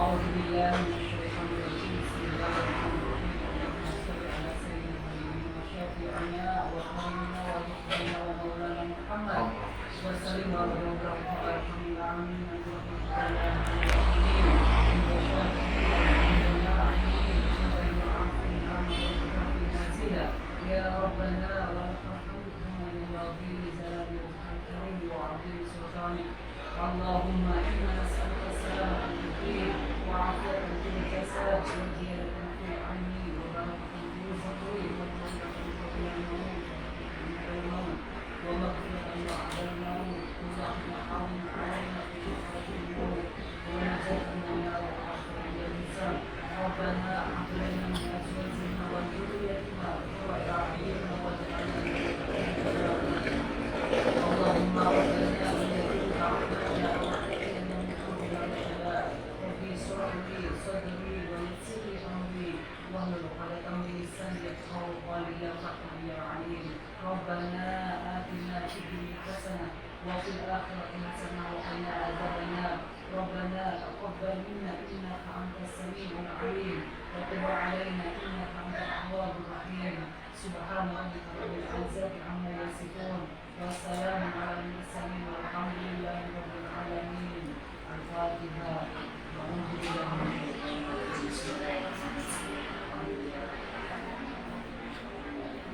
أعوذ بالله من الشيطان الرجيم بسم الله الرحمن الرحيم اللهم صل على سيدنا محمد وشافعنا وحبيبنا ودكتورنا ومولانا محمد وسلم وبارك على رب العالمين يا ربنا ولك الحمد كما ينبغي لجلال وجهك الكريم وعظيم سلطانك اللهم انا نسالك السلامه في الدين وعافيه في الجسد وزياده في العلم وبركه في الفقر ومغفره ومغفره بعد الموت اللهم حرم علينا في شفره الموت ونجاه من الحفر الانسان ربنا هب لنا من ازواجنا وذريتنا قرة اعين واجعلنا اللهم ربنا وليتنا رحمتنا وحينا من كل الاشياء وفي صدري ويسر امري واهلل عقدة من لساني يفقهوا قولي يا رحمن يا عليم ربنا آتنا في الدنيا حسنة وفي الآخرة حسنة وقنا عذاب النار ربنا تقبل منا إنك أنت السميع العليم وتب علينا إنك أنت التواب الرحيم سبحان ربك رب العزة عما يصفون والسلام على المرسلين والحمد لله رب العالمين الفاتحة أعوذ بالله من الشيطان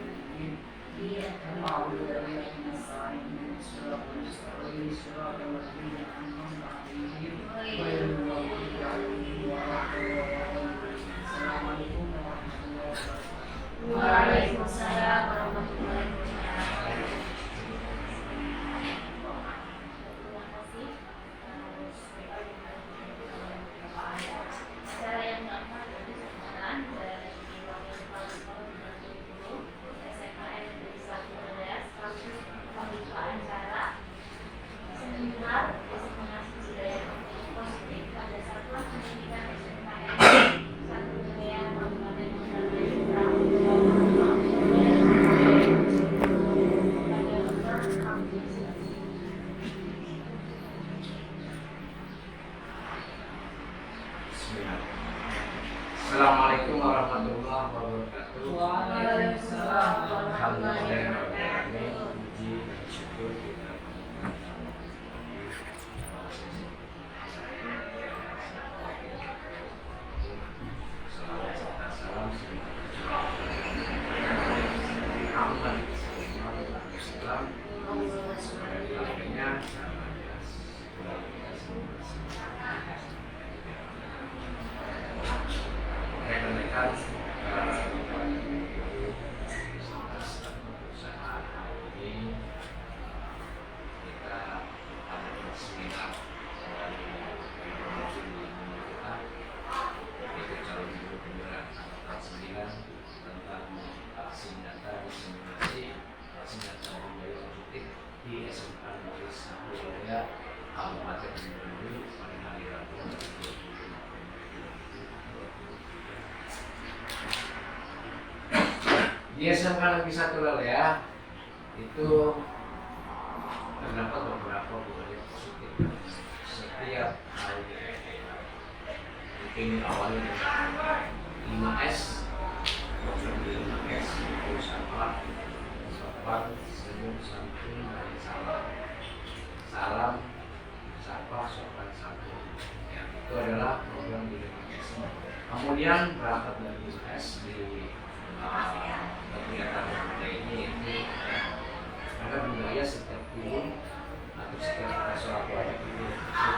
الرجيم إياك نعبد وإياك نستعين صراط المستقيم صراط الذين أنعمت عليهم غير المغضوب عليهم ولا الضالين السلام عليكم ورحمة الله وبركاته. وعليكم السلام ورحمة الله wabarakatuh. Secara yang gampang dan kesempatan dari wakil kepala sekolah SMKN Negeri 111 kasus pembukaan acara seminar diseminasi budaya positif pada satuan pendidikan SMKN 1 Jaya Kabupaten Assalamualaikum warahmatullahi wabarakatuh. Waalaikumsalam warahmatullahi Alhamdulillah, puji dan syukur kita salam rekan-rekan ini kita ada seminar kita calon guru pemberat angkatan 9 tentang senjata diseminasi senjata budaya positif di SMK Negeri 1 Jaya Kabupaten Bengkulu pada hari Rabu. Di SMK Negeri 1 Lelea itu terdapat beberapa budaya positif setiap hari. Ini awalnya dengan 5S, 5S itu sabar, senyum, santun, dan salam. Salam, sapa, sopan, santun. Yang itu adalah program di 5S. Kemudian berangkat dari 5S di kegiatan budaya ini yaitu ada budaya setiap tahun atau setiap kita sholat wajib itu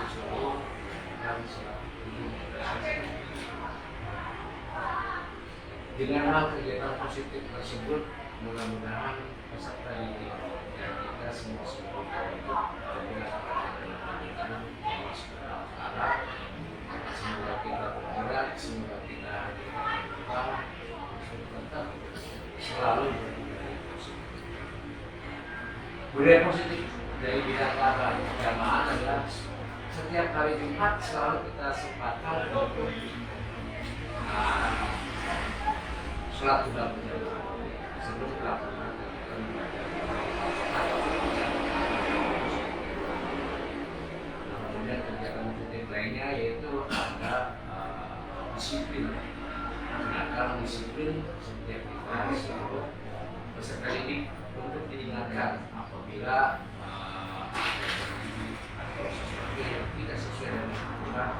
selalu dan sholat dengan hal kegiatan positif tersebut mudah-mudahan peserta didik dan kita semua hidup terbilang Allah Subhanahu wa Ta'ala. Semoga kita bergerak, semoga kita berubah tetap selalu berbudaya positif. Budaya positif dari bidang keagamaan adalah setiap hari Jumat selalu kita sempatkan untuk sholat sunnah berjamaah sebelum melakukan kegiatan kemudian kegiatan positif lainnya yaitu ada disiplin. Gunakan disiplin setiap kita seluruh peserta didik untuk diingatkan apabila ada terjadi atau sesuatu yang tidak sesuai dengan aturan.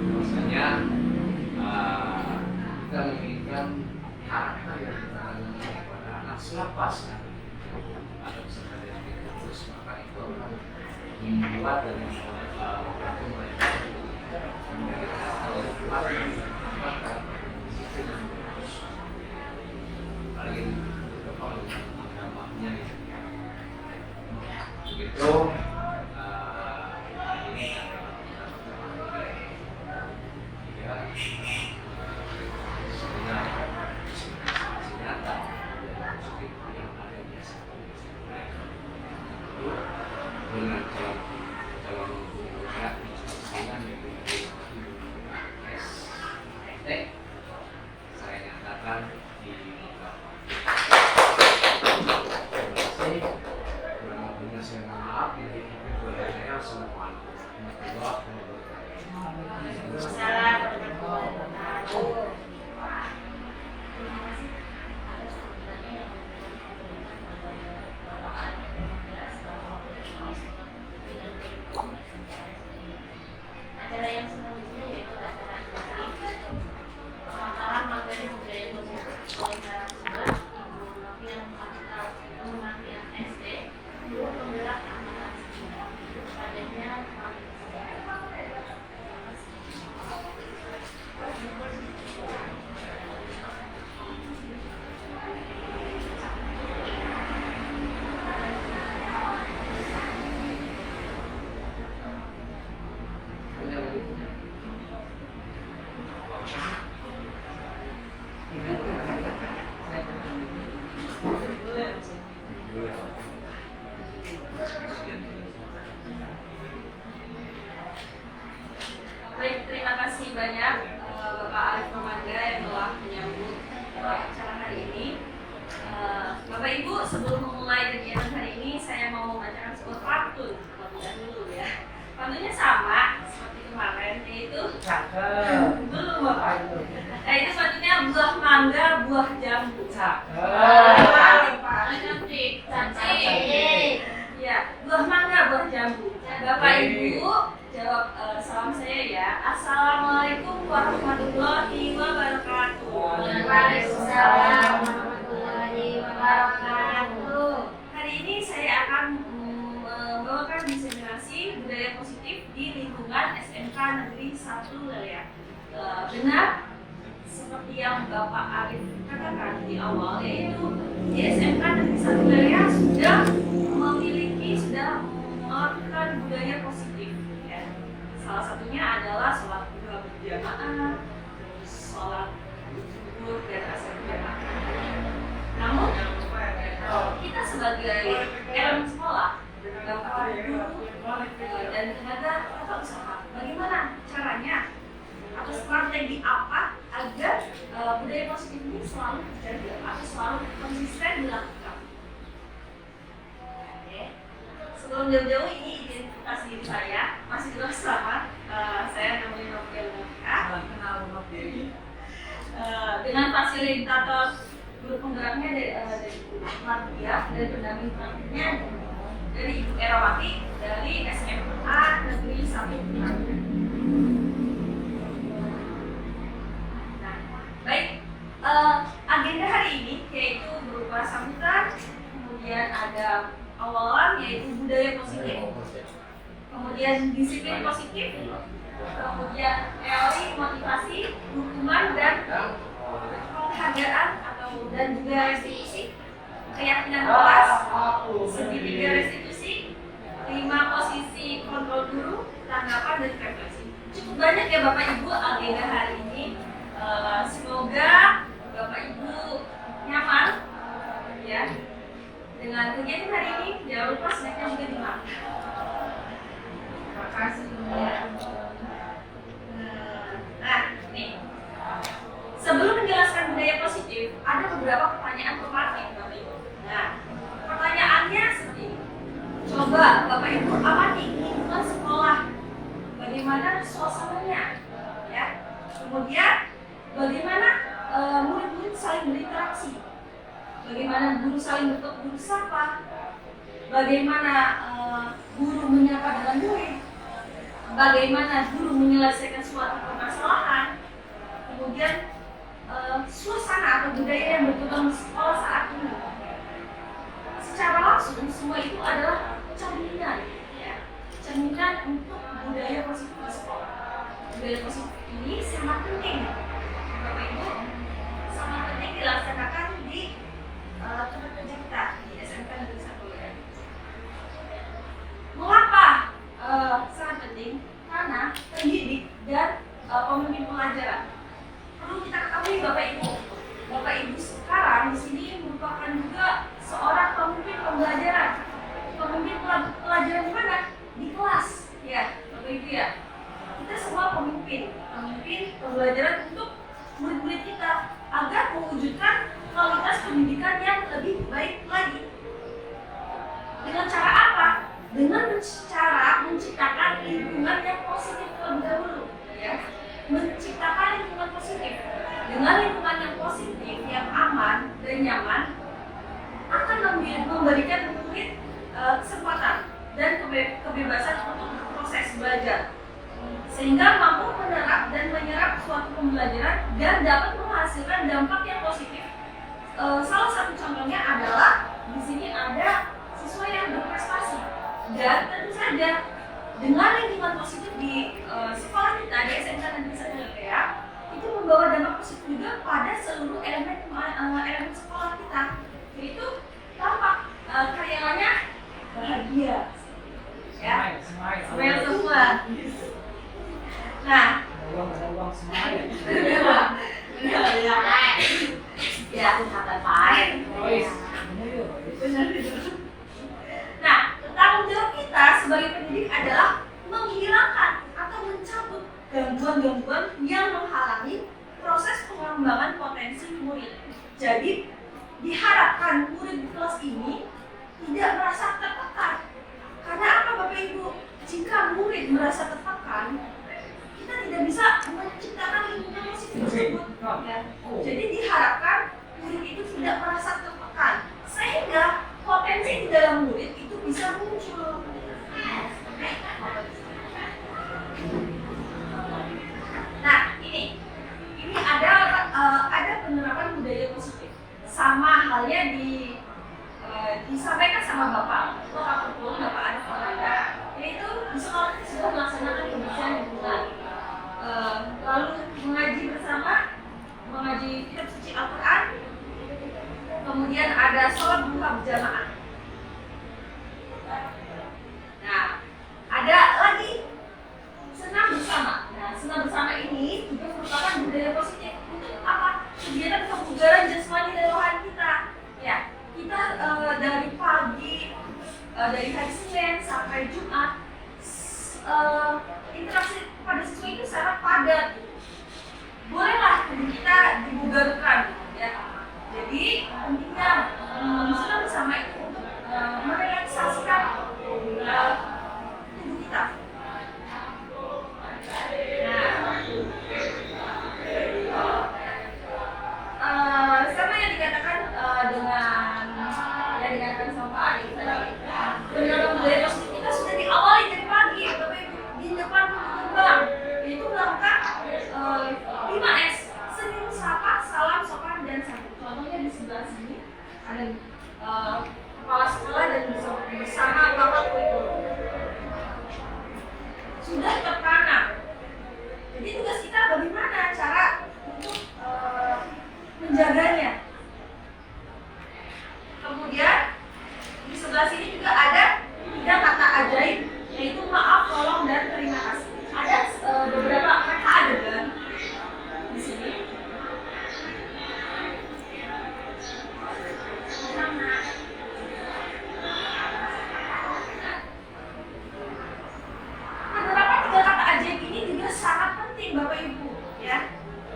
Maksudnya kita menginginkan harta yang kita tanamkan kepada anak selepas ada peserta didik terus, maka itu akan membuat dan membantu mereka menjadi harta yang kuat dan maka disiplin dan terus paling dampaknya begitu. Ini ya sebenarnya nyata positif yang ada di dengan kalau menggunakan dengan ST saya nyatakan di kurang lebihnya saya mohon maaf ini saya Assalamualaikum warahmatullahi wabarakatuh. Salam warahmatullahi wabarakatuh. Acara yang selanjutnya yaitu acara pemaparan materi budaya positif oleh narasumber Ibu Novian Novian SD, Guru Penggerak Akuntansi. Padanya baik, terima kasih banyak Bapak Arif Romanda yang telah menyambut acara hari ini. Bapak Ibu, sebelum memulai kegiatan hari ini, saya mau membacakan sebuah pantun terlebih dahulu ya. Pantunnya sama seperti kemarin, yaitu belum Bapak Ibu. Itu pantunnya buah mangga, buah jambu. Cantik. Ya, buah mangga, buah jambu. Bapak Ibu jawab salam saya ya. Assalamualaikum warahmatullahi wabarakatuh. Waalaikumsalam warahmatullahi wabarakatuh. Hari ini saya akan membawakan diseminasi budaya positif di lingkungan SMK Negeri 1 Leleak. Benar seperti yang Bapak Arif katakan di awal, yaitu di SMK Negeri 1 Leleak sudah melakukan budaya positif. Ya. Salah satunya adalah sholat duha berjamaah, sholat zuhur dan asar berjamaah. Namun kita sebagai elemen sekolah, bapak guru dan tenaga tata usaha, bagaimana caranya atau strategi apa agar budaya positif ini selalu terjadi atau selalu konsisten dilakukan? Sebelum jauh-jauh ini identitas diri saya masih terus sama. Saya namanya Novian dengan fasilitator guru penggeraknya dari Latvia dan pendamping praktiknya dari Ibu Erawati dari SMA Negeri 1 Tangerang. Nah, baik, agenda hari ini yaitu berupa sambutan, kemudian ada awalan yaitu budaya positif, kemudian disiplin positif, kemudian teori motivasi, hukuman dan penghargaan dan juga restitusi, keyakinan kelas, segitiga restitusi, 5 posisi kontrol guru, tanggapan dan refleksi. Cukup banyak ya Bapak Ibu agenda hari ini. Semoga Bapak Ibu nyaman ya dengan kegiatan hari ini. Jangan lupa snacknya juga dimakan. Terima kasih ya. Nah, nih. Sebelum menjelaskan budaya positif, ada beberapa pertanyaan pematih Bapak Ibu. Nah, pertanyaannya seperti ini. Coba Bapak Ibu amati lingkungan bagaimana suasananya, ya. Kemudian bagaimana murid-murid saling berinteraksi, bagaimana guru saling bertegur sapa, bagaimana guru menyapa dengan murid, bagaimana guru menyelesaikan suatu permasalahan, kemudian suasana atau budaya yang berkembang di sekolah saat ini. Secara langsung semua itu adalah cerminan, ya, cerminan untuk budaya positif di sekolah. Budaya positif ini sangat penting, Bapak Ibu, sangat penting dilaksanakan di tempat kerja kita di SMK Negeri 1 ya. Mengapa sangat penting? Karena pendidik dan pemimpin pelajaran perlu kita ketahui, Bapak Ibu. Bapak Ibu sekarang di sini merupakan juga seorang pemimpin pembelajaran. Pemimpin pelajaran di mana? Di kelas, ya, Bapak Ibu ya. Kita semua pemimpin pembelajaran untuk murid-murid kita agar mewujudkan kualitas pendidikan yang lebih baik lagi. Dengan cara apa? Dengan cara menciptakan lingkungan yang positif terlebih dahulu, ya. Menciptakan lingkungan positif. Dengan lingkungan yang positif, yang aman dan nyaman, akan memberikan murid kesempatan dan kebebasan untuk proses belajar, sehingga mampu menerap dan menyerap suatu pembelajaran dan dapat menghasilkan dampak yang positif. Salah satu contohnya adalah di sini ada siswa yang berprestasi, dan tentu saja dengan lingkungan positif di sekolah kita di SMK Negeri 1 Leukeya itu membawa dampak positif juga pada seluruh elemen sekolah kita, yaitu tampak karyawannya bahagia, ya, smile semua. Nah, ya, kata baik. Nah, tanggung jawab kita sebagai pendidik adalah menghilangkan atau mencabut gangguan-gangguan yang menghalangi proses pengembangan potensi murid. Jadi, diharapkan murid di kelas ini tidak merasa tertekan. Karena apa, Bapak Ibu? Jika murid merasa tertekan, kita tidak bisa menciptakan lingkungan positif tersebut. Ya. Jadi diharapkan murid itu tidak merasa tertekan, sehingga potensi di dalam murid itu bisa muncul. Nah, ini ada penerapan budaya positif. Sama halnya disampaikan sama Bapak Kapolri, Bapak Arief Fernanda, yaitu di sekolah kita sudah melaksanakan kebersihan lingkungan, lalu mengaji bersama, mengaji kitab suci Al-Quran, kemudian ada sholat duha berjamaah. Nah, ada lagi senam bersama. Nah, senam bersama ini juga merupakan budaya positif untuk apa? Kegiatan kebugaran jasmani dan rohani kita. Ya, kita dari pagi, dari hari Senin sampai Jumat, interaksi pada siswa itu sangat padat. Bolehlah kita dibugarkan, ya. Jadi pentingnya senam bersama itu untuk merelaksasikan tubuh kita. Sama yang dikatakan yang dikatakan sama Pak Arief tadi, penerapan budaya positif kita sudah diawali dari pagi, Bapak Ibu, di depan gerbang, yaitu melakukan 5S: senyum, sapa, salam, sopan, dan santun. Contohnya di sebelah sini ada kepala sekolah dan bersama bapak kurikulum sudah tertanam. Jadi tugas kita bagaimana cara untuk menjaganya. Kemudian di sebelah sini juga ada 3 kata ajaib, yaitu maaf, tolong, dan terima kasih. Ada beberapa kata adegan di sini. Penerapan 3 kata ajaib ini juga sangat penting, Bapak Ibu, ya,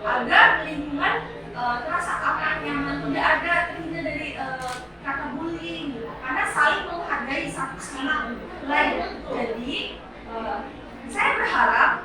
agar lingkungan terasa aman, nyaman, tidak ada terhindar dari kata bullying, karena saling menghargai satu sama lain. Jadi saya berharap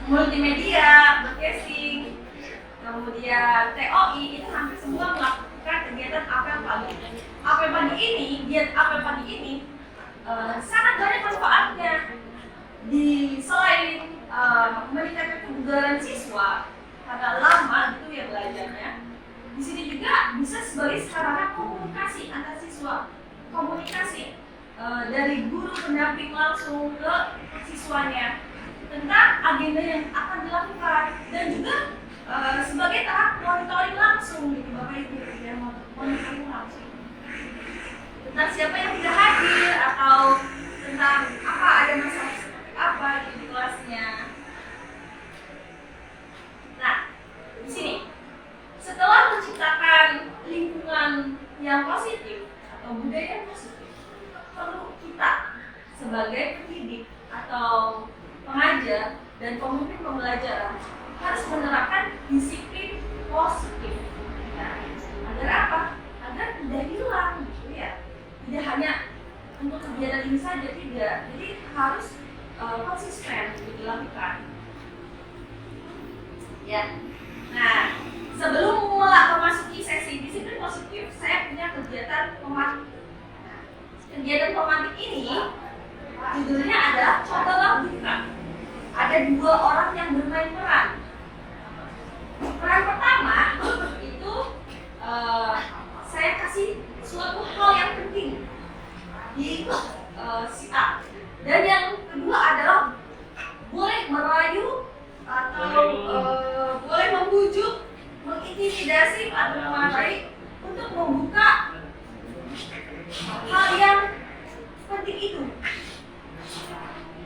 multimedia, broadcasting, kemudian TOI itu hampir semua melakukan kegiatan apel pagi ini, giat apel pagi ini sangat banyak manfaatnya. Selain meningkatkan kebugaran siswa karena lama gitu ya belajarnya, di sini juga bisa sebagai sarana komunikasi antar siswa, komunikasi dari guru pendamping langsung ke siswanya tentang agenda yang akan dilakukan, dan juga sebagai tahap monitoring langsung gitu Bapak Ibu, ya, monitoring langsung tentang siapa yang tidak hadir atau tentang apa ada masalah seperti apa di kelasnya. Nah, di sini setelah menciptakan lingkungan yang positif atau budaya yang positif, perlu kita sebagai pendidik atau pengajar dan pemimpin pembelajaran harus menerapkan disiplin positif. Nah, agar apa? Agar tidak hilang, gitu ya. Tidak hanya untuk kegiatan ini saja, tidak. Jadi harus konsisten dilakukan. Ya. Nah, sebelum memasuki sesi disiplin positif, saya punya kegiatan pemantik. Nah, kegiatan pemantik ini judulnya adalah coba lakukan. Ada 2 orang yang bermain peran. Peran pertama itu saya kasih suatu hal yang penting di si A, dan yang kedua adalah boleh merayu atau boleh membujuk, mengintimidasi atau memarahi untuk membuka hal yang penting itu.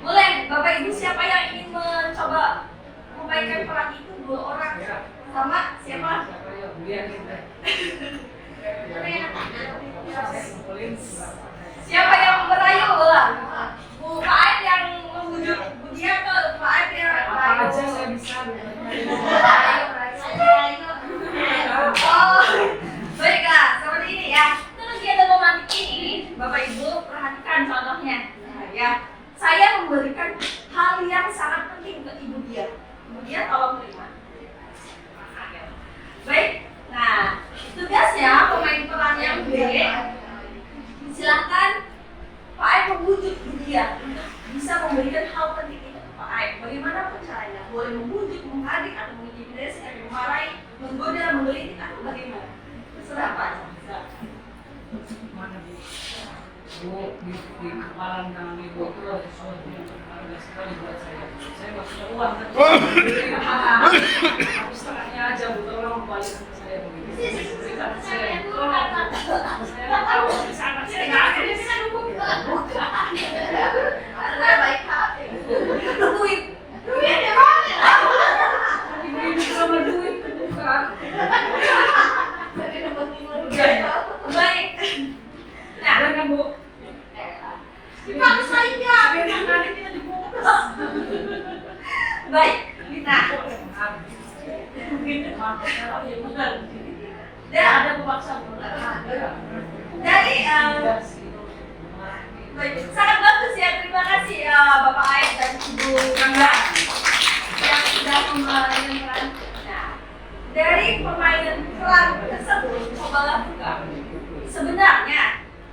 Boleh Bapak Ibu, siapa yang ingin mencoba memainkan peran itu? 2 orang sama siapa? Siapa yang merayu bola? Bu Aib yang membujuk Budia atau Pak Aib yang merayu? Aja saya bisa. Oh, baiklah, seperti ini ya. Itu kegiatan romantik ini, Bapak Ibu perhatikan contohnya. Nah, ya, saya memberikan hal yang sangat penting ke Ibu Dia. Ibu Dia tolong terima. Baik, nah tugasnya pemain peran yang B, silahkan Pak Aib membujuk Bu Dia untuk bisa memberikan hal penting itu ke Pak Aib. Bagaimanapun caranya, boleh membujuk, menghadik, atau mengintimidasi, atau memarahi, menggoda, menggelitik, atau bagaimana. Terserah Pak. Mana Bu? Bu, di kepala tangan Ibu itu ada sesuatu yang berharga sekali buat saya. Saya nggak punya uang kan? Aku setengahnya aja Bu, tolong kembalikan ke saya begitu. Berikan saya. Saya tahu di sana saya nggak ada di sana Bu. Baik hati. Duit ya Pak. Ibu sama duit bukan. Baik. Nah, Ada kan Bu? Pak saya. Nanti kita dibungkus. Baik. Nah, ada pemaksa. dari baik, sangat bagus ya. Terima kasih Bapak Aib dan Ibu Rangga yang sudah memainkan peran. Nah, dari permainan peran tersebut, coba lakukan. Sebenarnya,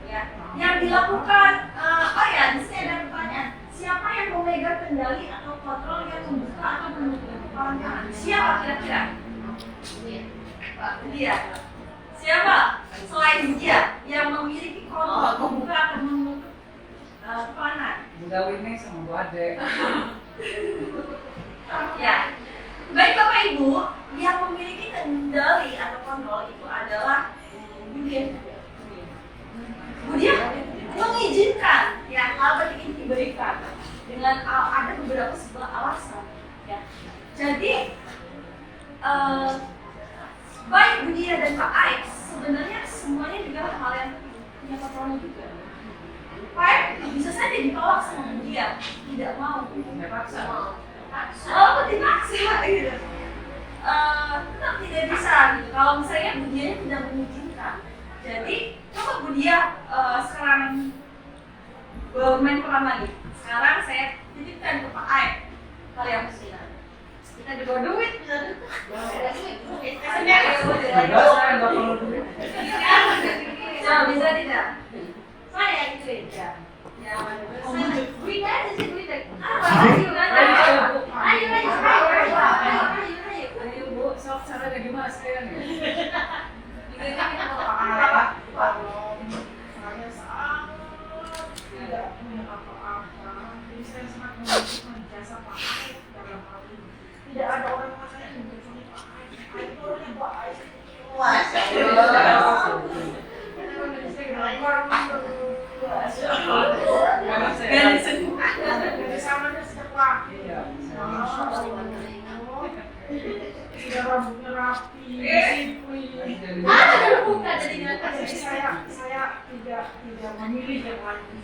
ya, yang dilakukan, di sini ada pertanyaan, siapa yang memegang kendali atau kontrol yang membuka atau menutup perancangan? Siapa kira-kira? Dia. Siapa selain dia yang memiliki kontrol membuka atau menutup perancangan? Bunda Winnie sama Bu Ade. Ya. Baik Bapak Ibu, yang memiliki kendali atau kontrol itu adalah Budia. Budia mengizinkan ya hal penting ini diberikan dengan ada beberapa sebuah alasan. Ya. Jadi baik Budia dan Pak Aib sebenarnya semuanya juga hal yang punya kontrolnya juga. Pak Aib bisa saja ditolak sama Budia, tidak mau. Oh, dipaksa gitu. Tetap tidak bisa gitu. Kalau misalnya Budianya tidak mengizinkan. Jadi coba Budia sekarang bermain peran lagi. Sekarang saya titipkan ke Pak Aib. yang penting. Kita juga duit bisa bisa tidak? Saya duit ya. Ya, duit aja sih duit. Ayo Bu, sok caranya gimana sekarang ya? kita mau Saya sangat tidak punya apa-apa. Jadi saya sangat membutuhkan jasa Pak Aib dalam hal ini. Tidak ada orang tua saya yang kecuali Pak Aib. Aib itu orangnya baik. Masya Dari sananya sejak lahir. Sudah rambutnya rapi, disiplin. bukan jadinya Jadi saya tidak memilih yang lain.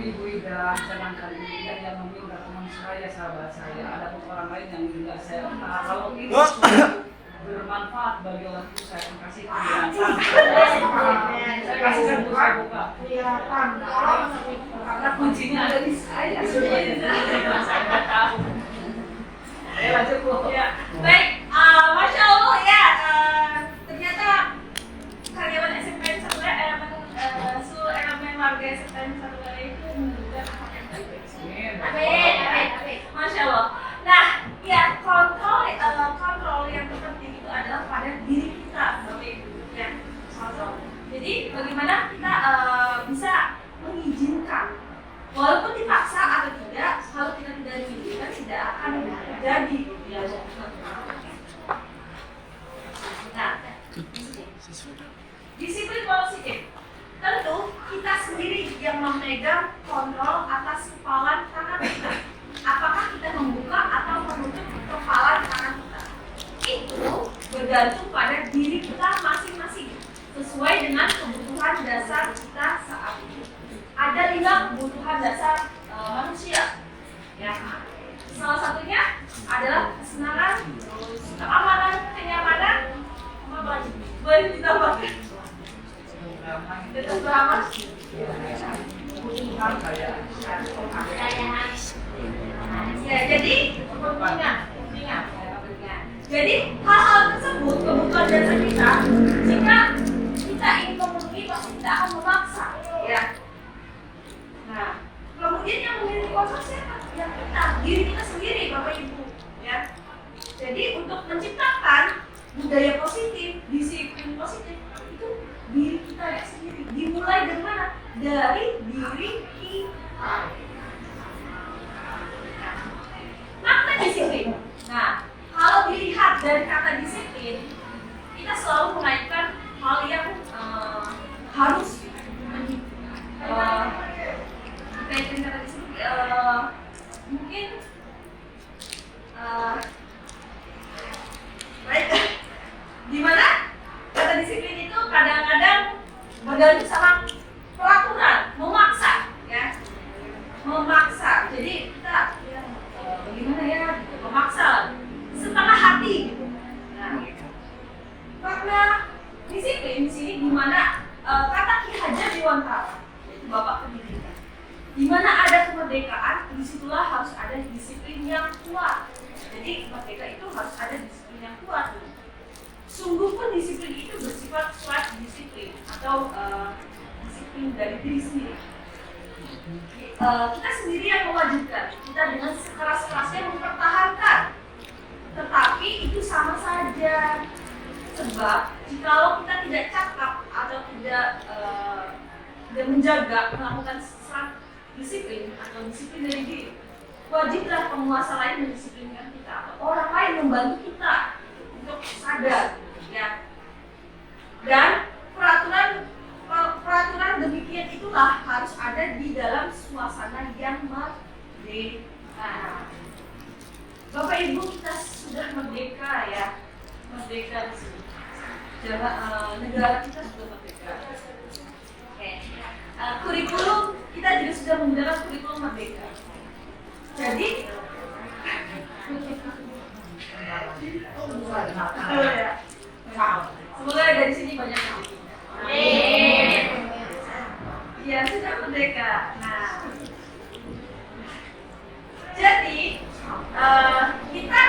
Ibu Ida, sedangkan Ida yang meminta teman saya, sahabat saya, ada orang lain yang juga saya kalau itu bermanfaat bagi orang tua saya akan kasih kelihatan. Saya kasih buka. Kelihatan. Karena kuncinya ada di saya. Saya tahu. Ayo lanjut Bu. ya. Baik, Masya Allah ya, ternyata karyawan SMPN Satu seluruh elemen warga SMPN Satu itu menunjukkan hak yang baik. Amin. Masya Allah. Nah, ya kontrol yang terpenting itu adalah pada diri kita, Bapak Ibu. Ya, kontrol. Jadi bagaimana kita bisa mengizinkan, walaupun dipaksa atau tidak, kalau kita tidak mengizinkan tidak akan terjadi. Ya, nah, disiplin positif. Tentu kita sendiri yang memegang kontrol atas kepalan tangan kita. Apakah kita membuka atau menutup kepalan tangan kita? Itu bergantung pada diri kita masing-masing, sesuai dengan kebutuhan dasar kita saat ini. Ada 5 kebutuhan dasar manusia. Ya. Salah satunya adalah kesenangan, terus keamanan, kenyamanan, apa lagi? Boleh ditambahkan? Tetap beramal. Ya, jadi kepentingan. Jadi hal-hal tersebut kebutuhan dasar kita, jika kita ingin memenuhi pasti kita akan memaksa, ya. Nah, kemudian yang memiliki kontrol siapa? Ya kita, diri kita sendiri, Bapak Ibu, ya. Jadi untuk menciptakan budaya positif, disiplin positif itu diri kita sendiri. Dimulai dari mana? Dari diri kita. Makna disiplin. Nah, kalau dilihat dari kata disiplin, kita selalu mengaitkan hal yang harus dikaitkan kata disiplin. Mungkin baik, dimana kata disiplin itu kadang-kadang bergantung sama peraturan, memaksa, ya, memaksa. Jadi kita bagaimana ya, memaksa setengah hati gitu. Nah, karena disiplin di sini di mana kata Ki Hajar Dewantara, yaitu Bapak Pendidikan, di mana ada kemerdekaan, disitulah harus ada disiplin yang kuat. Jadi merdeka itu harus ada disiplin yang kuat. Sungguh pun disiplin itu bersifat self disiplin atau disiplin dari diri sendiri. Kita sendiri yang mewajibkan, kita dengan sekeras-kerasnya mempertahankan. Tetapi itu sama saja, sebab jikalau kita tidak cakap atau tidak menjaga melakukan self disiplin atau disiplin dari diri, wajiblah penguasa lain mendisiplinkan kita atau orang lain membantu kita untuk sadar, ya. Dan peraturan demikian itulah harus ada di dalam suasana yang merdeka. Bapak Ibu, kita sudah merdeka, ya, merdeka di sini. Negara kita sudah merdeka. Oke. Kurikulum kita juga sudah menggunakan kurikulum merdeka. Jadi semoga dari sini banyak yang ya sudah merdeka. Nah, Jadi kita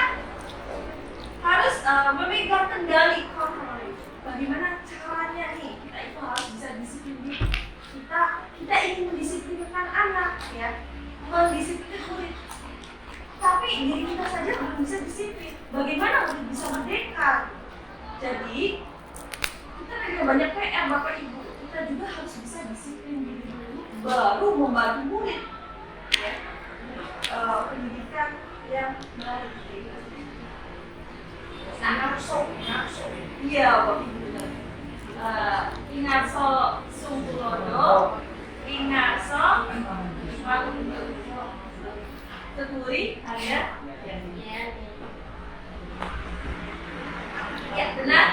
harus memegang kendali kontrol. Bagaimana caranya nih kita itu harus bisa disiplin diri. Kita ingin mendisiplinkan anak, ya, mendisiplinkan murid. Tapi diri kita saja belum bisa disiplin. Bagaimana untuk bisa merdeka? Jadi kita juga banyak PR Bapak Ibu. Kita juga harus bisa disiplin diri dulu, baru membantu murid. Ya. Pendidikan yang baik. Inarso. Iya, Bapak Ibu. Inarso Sungkulodo, Inarso Teturi, ada? Ya, benar.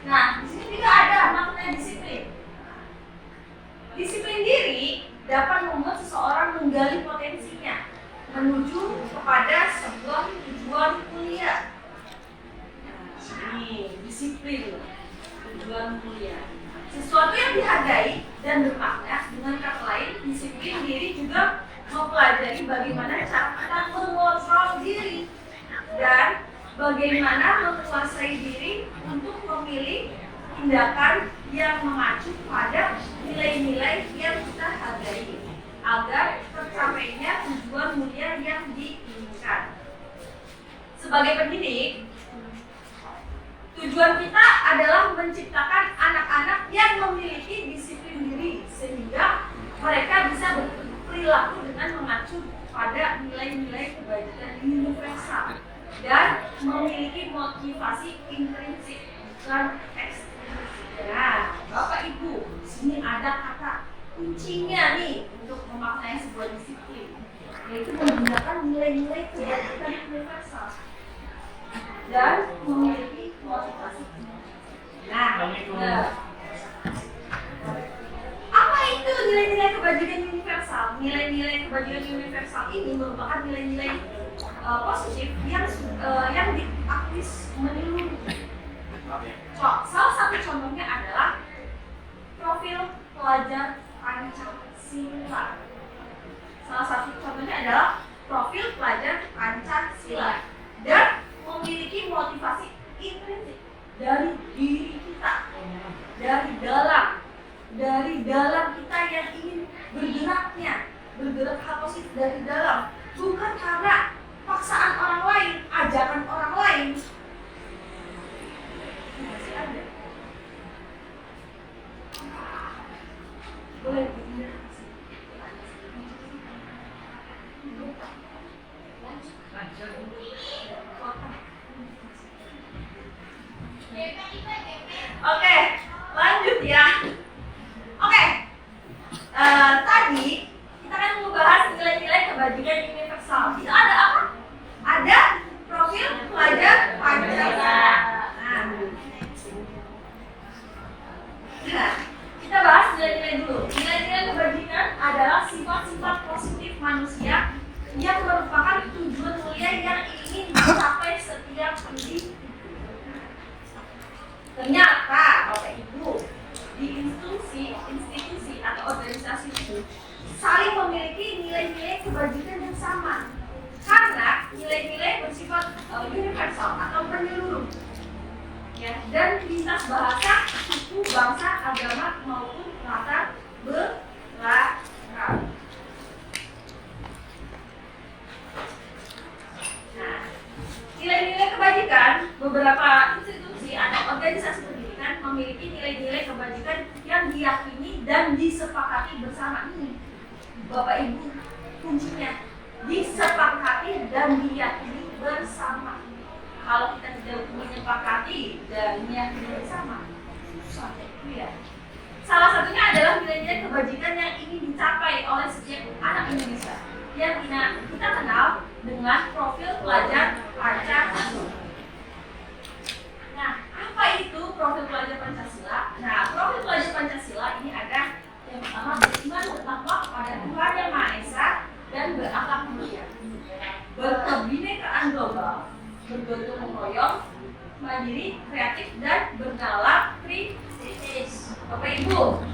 Nah, di sini juga ada makna disiplin. Disiplin diri dapat membuat seseorang menggali potensinya menuju kepada sebuah tujuan mulia. Ini disiplin, tujuan mulia. Sesuatu yang dihargai dan bermakna. Dengan kata lain, disiplin diri juga mempelajari bagaimana cara kita mengontrol diri dan bagaimana menguasai diri untuk memilih tindakan yang mengacu pada nilai-nilai yang kita hargai agar tercapainya tujuan mulia yang diinginkan. Sebagai pendidik, tujuan kita adalah menciptakan anak-anak yang memiliki disiplin diri sehingga mereka bisa berperilaku dengan mengacu pada nilai-nilai kebajikan universal dan memiliki motivasi intrinsik dan ekstrinsik. Nah, Bapak Ibu, di sini ada kata kuncinya nih untuk memaknai sebuah disiplin, yaitu menggunakan nilai-nilai kebajikan universal dan memiliki motivasi. Nah, apa itu nilai-nilai kebajikan universal? Nilai-nilai kebajikan universal ini merupakan nilai-nilai positif yang diaktif menyeluruh. Salah satu contohnya adalah profil pelajar Pancasila. Salah satu contohnya adalah profil pelajar Pancasila dan memiliki motivasi intrinsik dari diri kita, dari dalam kita yang ingin bergerak hal positif dari dalam, bukan karena paksaan orang lain, ajakan orang lain. Masih ada. Boleh Oke, lanjut ya. Oke, tadi kita kan membahas nilai-nilai kebajikan universal. Itu ada apa? Ada profil pelajar Pancasila. Nah, kita bahas nilai-nilai dulu. Nilai-nilai kebajikan adalah sifat-sifat positif manusia yang merupakan tujuan mulia yang ingin dicapai setiap individu. Ternyata, Bapak Ibu, di institusi atau organisasi itu saling memiliki nilai-nilai kebajikan yang sama karena nilai-nilai bersifat universal atau menyeluruh, ya, dan lintas bahasa, suku, bangsa, agama maupun latar belakang. Nah, nilai-nilai kebajikan beberapa institusi atau organisasi pendidikan memiliki nilai-nilai kebajikan yang diyakini dan disepakati bersama. Ini Bapak Ibu kuncinya, disepakati dan diyakini bersama. Kalau kita tidak menyepakati dan meyakini bersama, susah ya. Salah satunya adalah nilai-nilai kebajikan yang ingin dicapai oleh setiap anak Indonesia yang kita kenal dengan profil pelajar Pancasila. Nah, apa itu profil pelajar Pancasila? Nah, profil pelajar Pancasila ini ada yang pertama beriman bertakwa kepada Tuhan Yang Maha Esa dan berakhlak mulia, berkebinekaan global, bergotong royong, mandiri, kreatif, dan bernalar kritis. Bapak Ibu,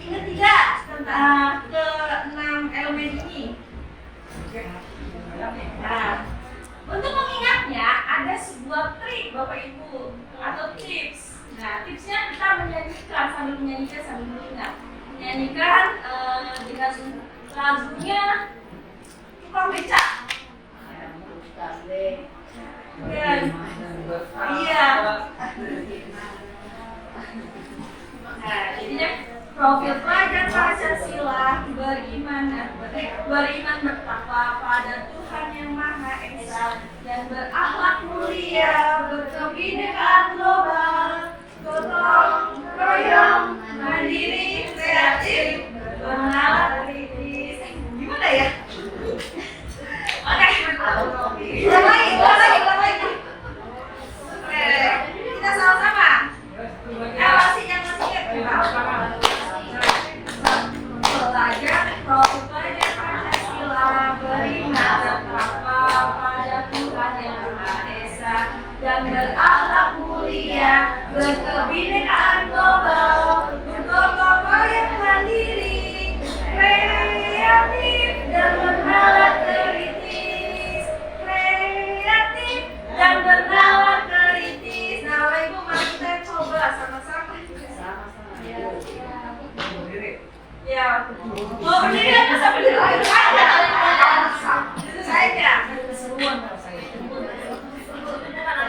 ingat tidak tentang sebuah trik Bapak Ibu atau tips. Nah, tipsnya kita menyanyikan sambil mendengar. Menyanyikan dengan lagunya tukang beca. Iya. Nah, jadinya profil pelajar Pancasila beriman bertakwa pada Tuhan yang Maha Esa dan berakhlak mulia, berkebinekaan global, gotong royong, mandiri, kreatif, bernalar kritis. Gimana ya? Oke. Ulang lagi. Oke, kita sama-sama. Masih yang pelajar profil pelajar Pancasila beriman bertakwa pada Tuhan yang Maha Esa dan berakhlak mulia, berkebinekaan global, gotong royong mandiri, kreatif dan bernalar kritis, Nah, Bapak Ibu mari kita coba sama-sama. Ya, mau berdiri atau sambil duduk aja? Itu saja.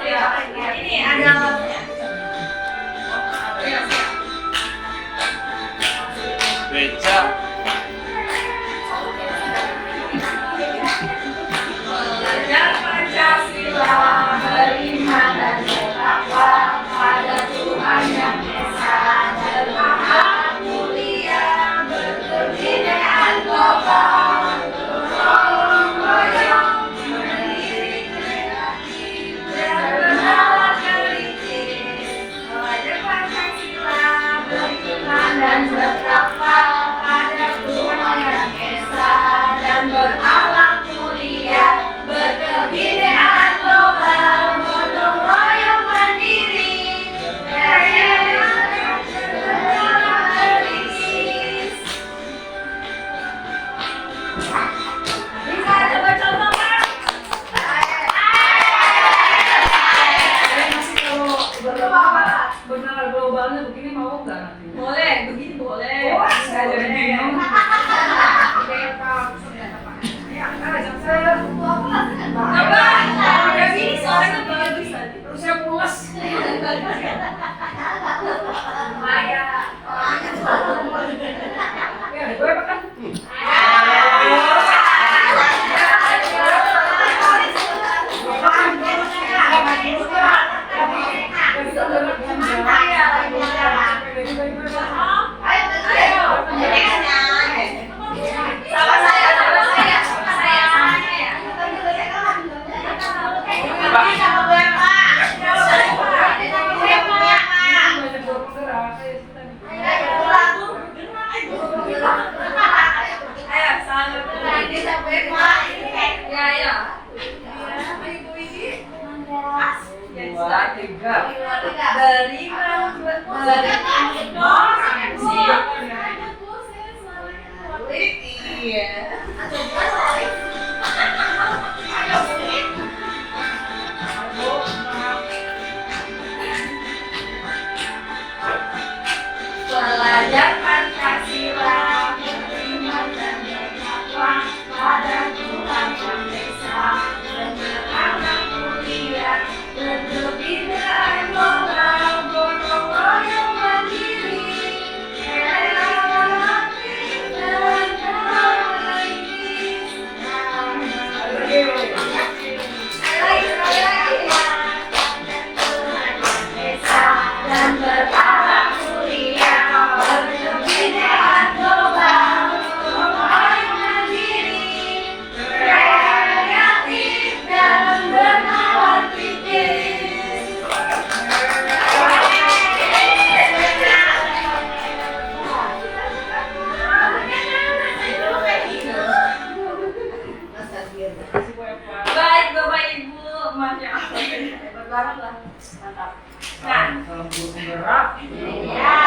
Ya, ini ada lagunya. Beca. Pelajar Pancasila beriman dan bertakwa pada Tuhan yang Esa dan Maha Mulia, berkebinekaan global, gotong royong, mandiri, kreatif, dan bernalar kritis. Pelajar Pancasila beriman dan bertakwa pada Tuhan yang Esa dan berakhlak mulia, berkebinekaan global, gotong royong mandiri, kreatif, kritis. Bisa coba contohkan? Benar globalnya begini mau nggak nanti? Boleh, begini boleh. Saya jadi bingung. Coba, dari sini suaranya bagus tadi. Terus yang pulas. Maya, Ya, gue makan. Pelajar Pancasila beriman dan bertakwa pada Tuhan yang Esa dan berakhlak mulia, berkebinekaan global, gotong royong mandiri, kreatif dan kritis. Sekali lagi. Esa dan berakhlak mulia, berkebinekaan global, gotong royong mandiri, kreatif dan bernalar kritis. Baik Bapak Ibu, Masya Allah, hebat banget lah, mantap. Nah, Kalau guru penggerak. ya.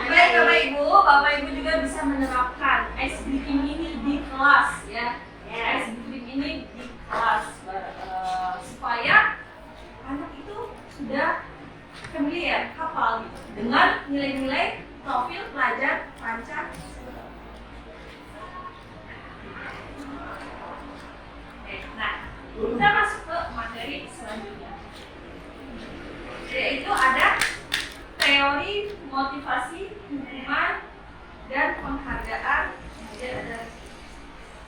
Baik Bapak Ibu juga bisa menerapkan ice breaking ini di kelas ya. Ice breaking ini di kelas. dengan nilai-nilai profil pelajar Pancasila. Oke, nah kita masuk ke materi selanjutnya, yaitu ada teori motivasi, hukuman, dan penghargaan.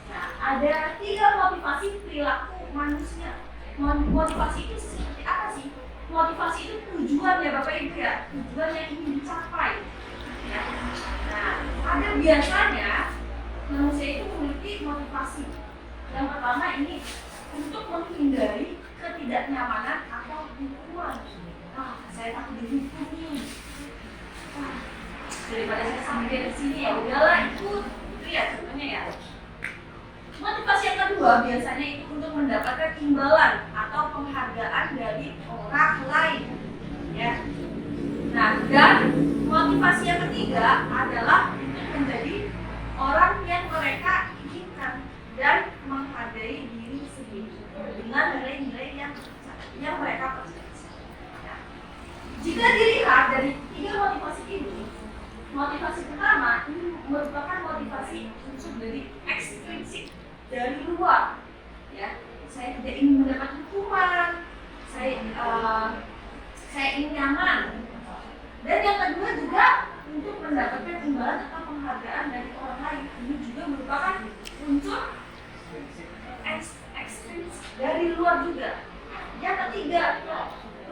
Nah, ada 3 motivasi perilaku manusia. Motivasi itu seperti apa sih? Motivasi itu tujuan ya Bapak Ibu ya, tujuan yang ingin dicapai. Ya. Nah, ada biasanya manusia itu memiliki motivasi. Yang pertama ini untuk menghindari ketidaknyamanan atau hukuman. Saya takut dihukum nih. Daripada saya sampai di sini ya udahlah ikut. Itu ya contohnya ya. Motivasi yang kedua biasanya itu untuk mendapatkan imbalan atau penghargaan dari orang lain. Ya. Nah, dan motivasi yang ketiga adalah untuk menjadi orang yang mereka inginkan dan menghargai diri sendiri dengan nilai-nilai yang mereka percaya. Jika dilihat dari 3 motivasi ini, motivasi pertama ini merupakan motivasi unsur dari ekstrinsik dari luar. Ya, saya tidak ingin mendapat hukuman, saya ingin nyaman. Dan yang kedua juga untuk mendapatkan imbalan atau penghargaan dari orang lain. Ini juga merupakan unsur ekstrinsik dari luar juga. Yang ketiga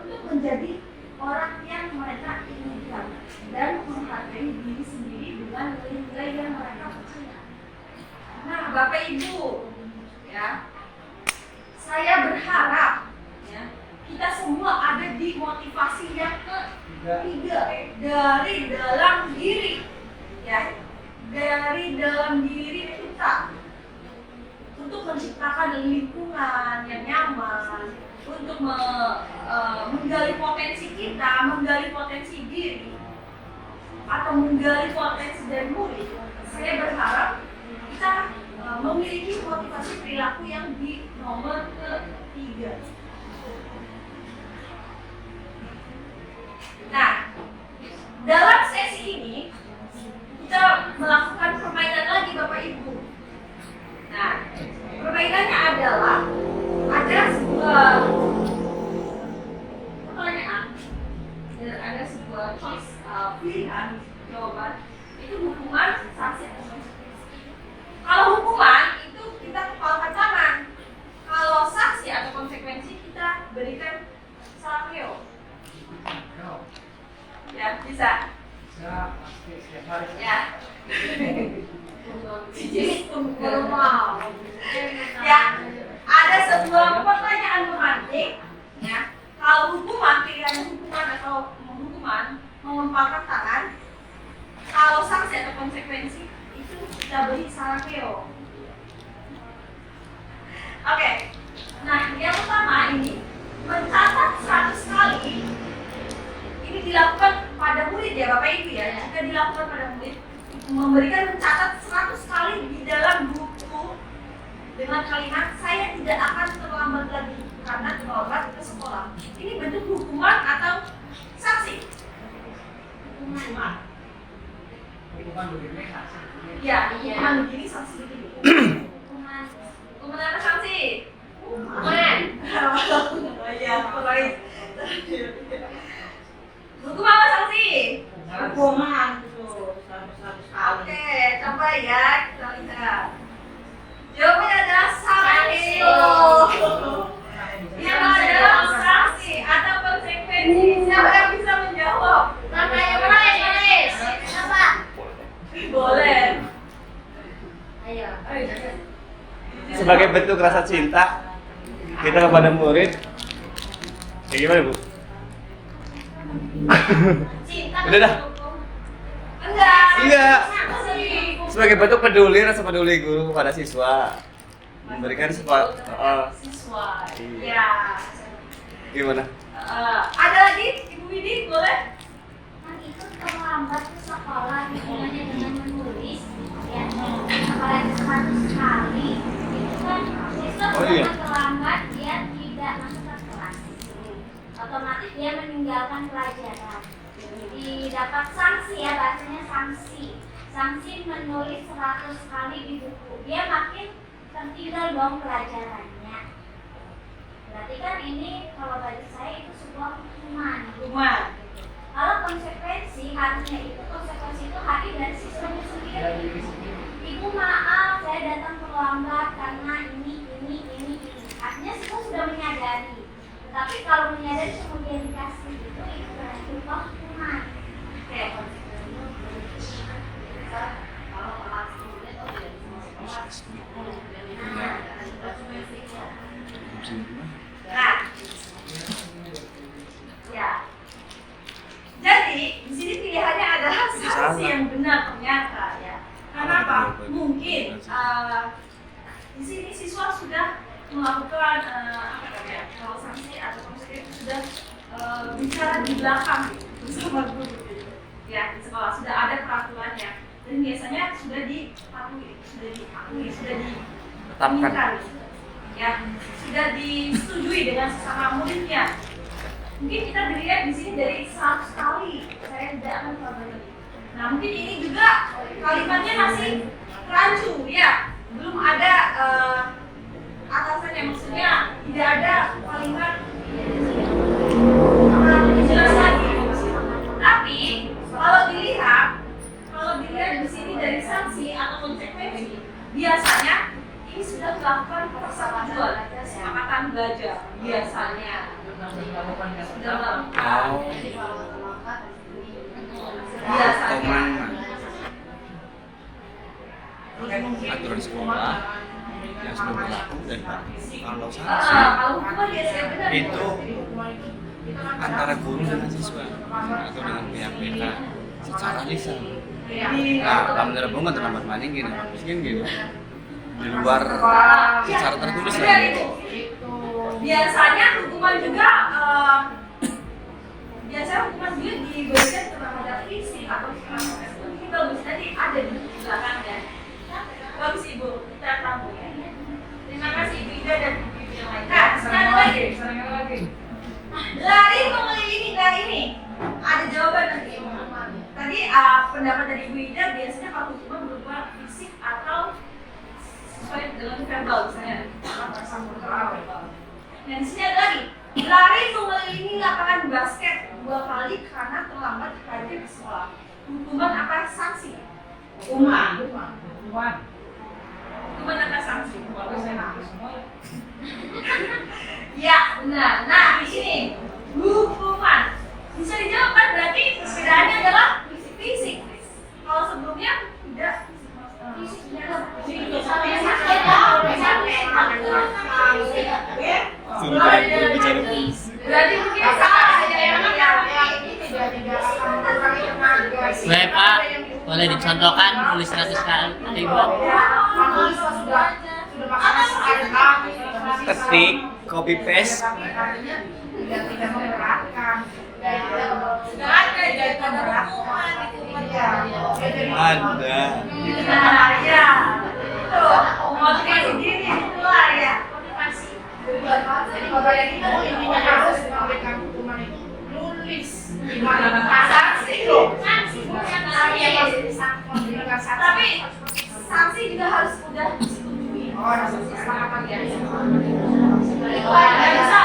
untuk menjadi orang yang mereka inginkan dan menghargai diri sendiri dengan nilai-nilai yang mereka percaya. Nah, Bapak Ibu, ya, saya berharap ya, kita semua ada di motivasi yang ketiga dari dalam diri, ya, dari dalam diri kita untuk menciptakan lingkungan yang nyaman. Untuk menggali potensi kita, menggali potensi diri, atau menggali potensi dari murid. Saya berharap kita memiliki motivasi perilaku yang di nomor ketiga. Nah, dalam sesi ini kita melakukan permainan lagi Bapak Ibu. Nah, permainannya adalah ada sebuah pertanyaan dan ada sebuah choice pilihan jawaban, itu hukuman, sanksi atau konsekuensi. Kalau hukuman itu kita kepalkan tangan, kalau sanksi atau konsekuensi kita berikan salapio. Ya, bisa. Ya. Ya, ada sebuah pertanyaan memantik, ya. Kalau hukuman, pilihan hukuman atau hukuman mengempalkan tangan. Kalau sanksi atau konsekuensi itu kita beri salapio. Oke. Nah, yang pertama ini mencatat 100 kali. Ini dilakukan pada murid ya Bapak Ibu ya. Jika dilakukan pada murid, memberikan mencatat 100 kali di dalam buku dengan kalimat saya tidak akan terlambat lagi karena terlambat ke sekolah. Ini bentuk hukuman atau sanksi? Hukuman. Hukuman begini sanksi. Ya, hukuman begini sanksi begini. Hukuman apa sanksi? Hukuman. Oh iya, baik. Hukuman apa sanksi? Hukuman. Oke, coba ya kita lihat. Jawabannya adalah sanksi. Yang adalah sanksi atau konsekuensi. Siapa yang bisa menjawab? Namanya boleh. Apa? Boleh. Ayo. Sebagai bentuk rasa cinta kita kepada murid, ya gimana Bu? Cinta. Udah dah. Enggak. Sanksi. Sebagai bentuk peduli, rasa peduli guru kepada siswa, memberikan sebuah siswa. Iya. Ya. Gimana? Ada lagi Ibu Widi, boleh? Kan itu terlambat ke sekolah hubungannya dengan menulis ya, apalagi 100 kali itu kan siswa Oh, iya. terlambat dia tidak masuk ke kelas, otomatis dia meninggalkan pelajaran. Di dapat sanksi ya, bahasanya sanksi. Sanksi menulis 100 kali di buku. Dia makin tertinggal dong pelajarannya. Berarti kan ini kalau bagi saya itu sebuah hukuman. Kalau konsekuensi harusnya itu hadir dari siswanya sendiri. Ibu maaf, saya datang terlambat karena ini. Artinya siswa sudah menyadari. Tetapi kalau menyadari kemudian dikasih itu berarti berupa hukuman. Oke. Kalau kelas 10 itu tidak bisa sekolah. Nah, ya. Jadi di sini pilihannya adalah sanksi yang benar ternyata ya. Kenapa? Mungkin di sini siswa sudah melakukan kalau sanksi atau konsekuensi sudah bicara di belakang bersama guru ya, di sekolah sudah ada peraturannya dan biasanya sudah dipatuhi, sudah diinginkan ya, sudah disetujui dengan sesama muridnya. Mungkin kita dilihat di sini dari 100 kali, saya tidak akan coba. Nah mungkin ini juga kalimatnya masih rancu ya, belum ada atasannya, maksudnya tidak ada kalimat jelas lagi. Tapi kalau dilihat di sini dari sanksi atau konsekuensi, biasanya ini sudah dilakukan persetujuan, kesepakatan belajar biasanya. Sudah melakukan biasanya. Aturan sekolah yang sudah berlaku dan kalau sanksi Kalau hukuman biasanya benar itu antara guru dengan siswa atau dengan pihak BK secara lisan. Nah, kalau menurut gue nggak terlambat maning gini, mungkin gini di luar secara tertulis Benar lagi. itu. Biasanya hukuman juga diberikan kepada fisik atau ini bagus, nanti ada di belakangnya. Bagus Ibu, kita tahu ya. Terima kasih Ibu Ida dan Ibu yang lain. Nah, sekarang lagi. Lari mengelilingi ini. Ada jawaban nanti. Tadi pendapat dari Ibu Ida biasanya kalau hukuman berupa fisik atau sesuai dengan verbal misalnya. Dan di sini ada lagi. Lari mengelilingi lapangan basket 2 kali karena terlambat hadir ke sekolah. Hukuman apa sanksi? Hukuman apa sanksi? Ya, benar. Nah, di sini hukuman. Bisa dijawab kan, berarti perbedaannya adalah fisik. Kalau sebelumnya tidak fisiknya berarti mungkin salah Baik Pak, boleh dicontohkan tulis 100 kali Bu. Ketik, copy paste, ada. Nah, ya. Tuh, motivasi diri itulah ya. Motivasi. Jadi kalau yang itu intinya harus memberikan hukuman itu nulis gimana sanksi loh. Tapi sanksi juga harus sudah disetujui. Oh, harus disepakati ya. Tidak bisa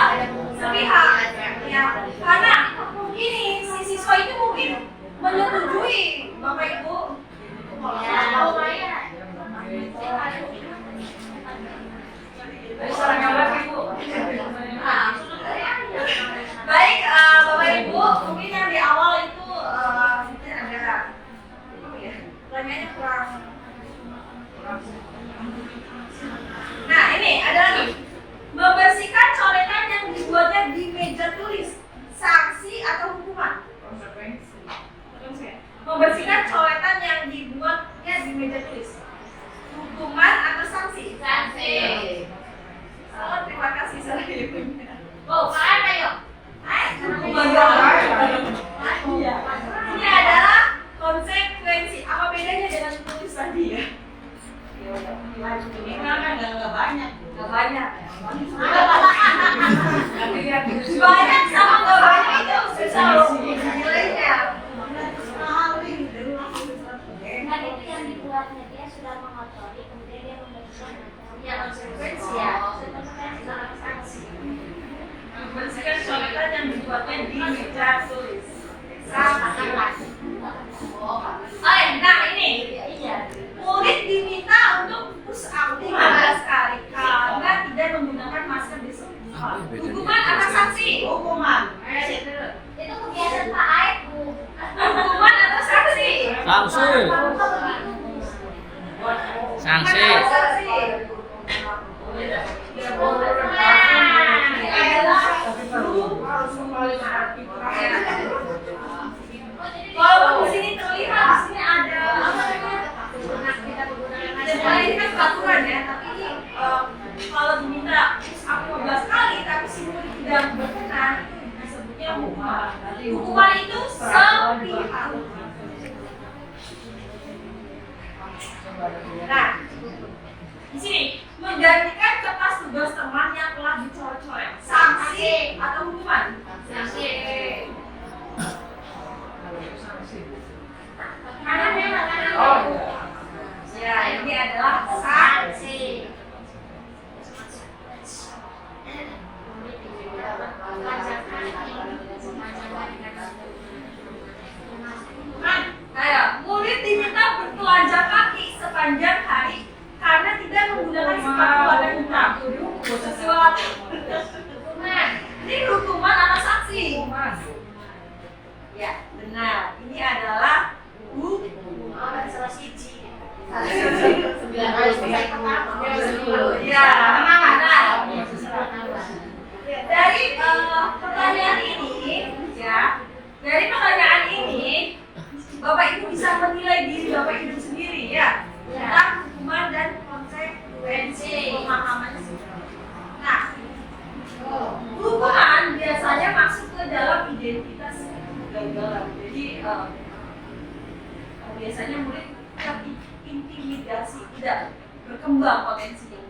sepihak ya, karena ini si siswa itu mungkin menyetujui Bapak Ibu. Baik, Bapak Ibu, mungkin yang di awal itu mungkin ada pertanyaannya kurang. Nah, ini ada lagi. Membersihkan coretan yang dibuatnya di meja tulis, sanksi atau hukuman? Membersihkan coretan ibaratnya dia sudah mengotori, kemudian dia memberikan Ya, konsekuensi ya. konsekuensi dalam sanksi. Membersihkan coretan yang dibuatnya di meja tulis. Nah ini murid diminta untuk push up 15 kali karena tidak menggunakan masker di sekolah. Hukuman atau sanksi? Hukuman. Itu kegiatan Pak Aib, Bu. Hukuman atau sanksi? Sanksi. Sanksi. Sanksi. Kalau di sini terlihat di sini ada apa namanya? Ini kan peraturan ya, tapi ini kalau diminta push up 15 kali tapi si murid tidak berkenan, disebutnya hukuman. Hukuman itu sepihak. Nah, di sini menggantikan kertas tugas teman yang telah dicoret-coret. Sanksi atau hukuman? Sanksi. Ya, ini adalah sanksi. Murid diminta bertelanjang kaki sepanjang hari karena tidak menggunakan sepatu warna hitam. Sesuatu. Ini hukuman atau sanksi? Ya, benar. Ini adalah hukuman. Salah siji. Ya, benar. Dari pertanyaan ini, ya, dari pertanyaan ini, Bapak Ibu bisa menilai diri Bapak Ibu sendiri, ya, tentang hukuman dan konsekuensi pemahamannya. Nah, hukuman biasanya masuk ke dalam identitas kegagalan. Jadi biasanya murid terintimidasi, tidak berkembang potensinya.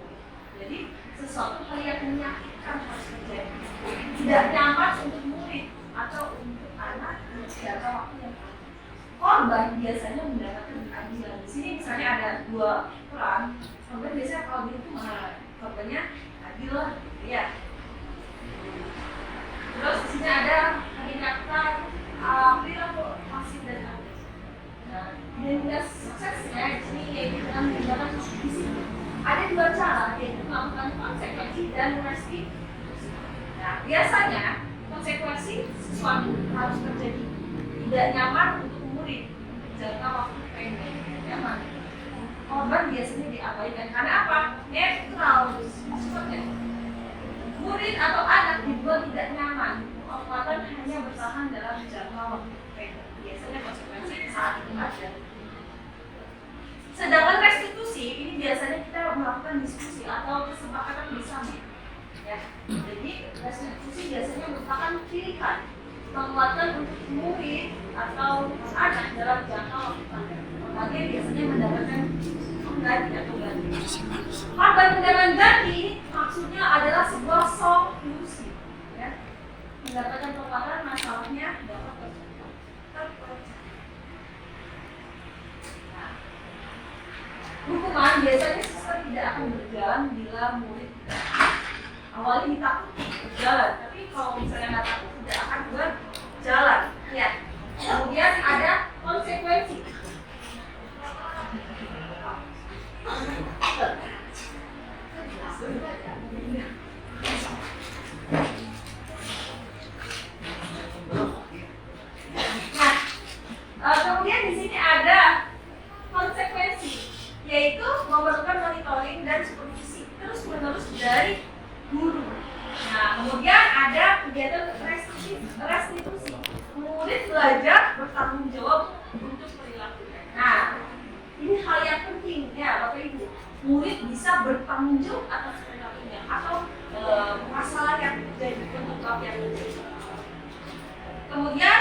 Jadi sesuatu hal yang menyakitkan harus terjadi, tidak nyaman untuk murid atau untuk anak di jangka waktu yang panjang. Korban biasanya mendapatkan keadilan. Di sini misalnya ada dua peran, korban biasanya kalau itu korbannya adil lah, ya. Terus di sini ada peningkatan perilaku pasif dan aktif. Nah, identitas suksesnya di sini yaitu dengan menggunakan visi. Ada dua cara, yaitu melakukan konsekuensi dan restitusi. Nah, biasanya konsekuensi sesuatu harus terjadi tidak nyaman untuk murid jangka waktu pendek. Nyaman. Korban biasanya diabaikan karena apa? Netral sifatnya. Murid atau anak dibuat tidak nyaman. Korban hanya bertahan dalam jangka waktu pendek. Biasanya konsekuensi saat itu ada. Sedangkan restitusi ini biasanya kita melakukan diskusi atau kesepakatan bersama. Ya, jadi restitusi biasanya merupakan pilihan menguatkan untuk murid atau anak dalam jangka waktu panjang. Makanya biasanya mendapatkan pengganti atau ganti. Korban dengan ganti maksudnya adalah sebuah solusi. Ya, mendapatkan penguatan masalahnya dapat terpecah. Hukuman biasanya siswa tidak akan berjalan bila murid awalnya ditakuti berjalan, tapi kalau misalnya nggak takut tidak akan berjalan. Ya. Kemudian ada konsekuensi. Nah, kemudian di sini ada konsekuensi, yaitu memerlukan monitoring dan supervisi terus-menerus dari guru. Nah, kemudian ada kegiatan restitusi. Murid belajar bertanggung jawab untuk perilakunya. Nah, ini hal yang penting ya Bapak Ibu. Murid bisa bertanggung jawab atas perilakunya atau masalah yang terjadi, penyebab yang terjadi. Kemudian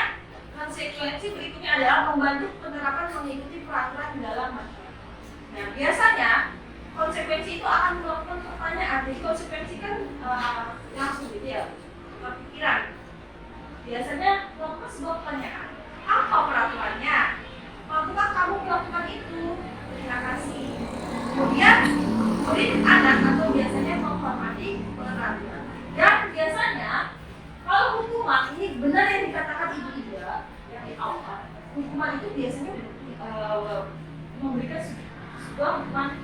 konsekuensi berikutnya adalah membantu penerapan mengikuti peraturan dalam masyarakat. Nah, biasanya konsekuensi itu akan melakukan pertanyaan. Jadi konsekuensi kan langsung gitu ya, berpikiran. Biasanya melakukan sebuah pertanyaan. Apa peraturannya? Apakah kamu melakukan itu? Nah, hukuman itu biasanya memberikan sebuah hukuman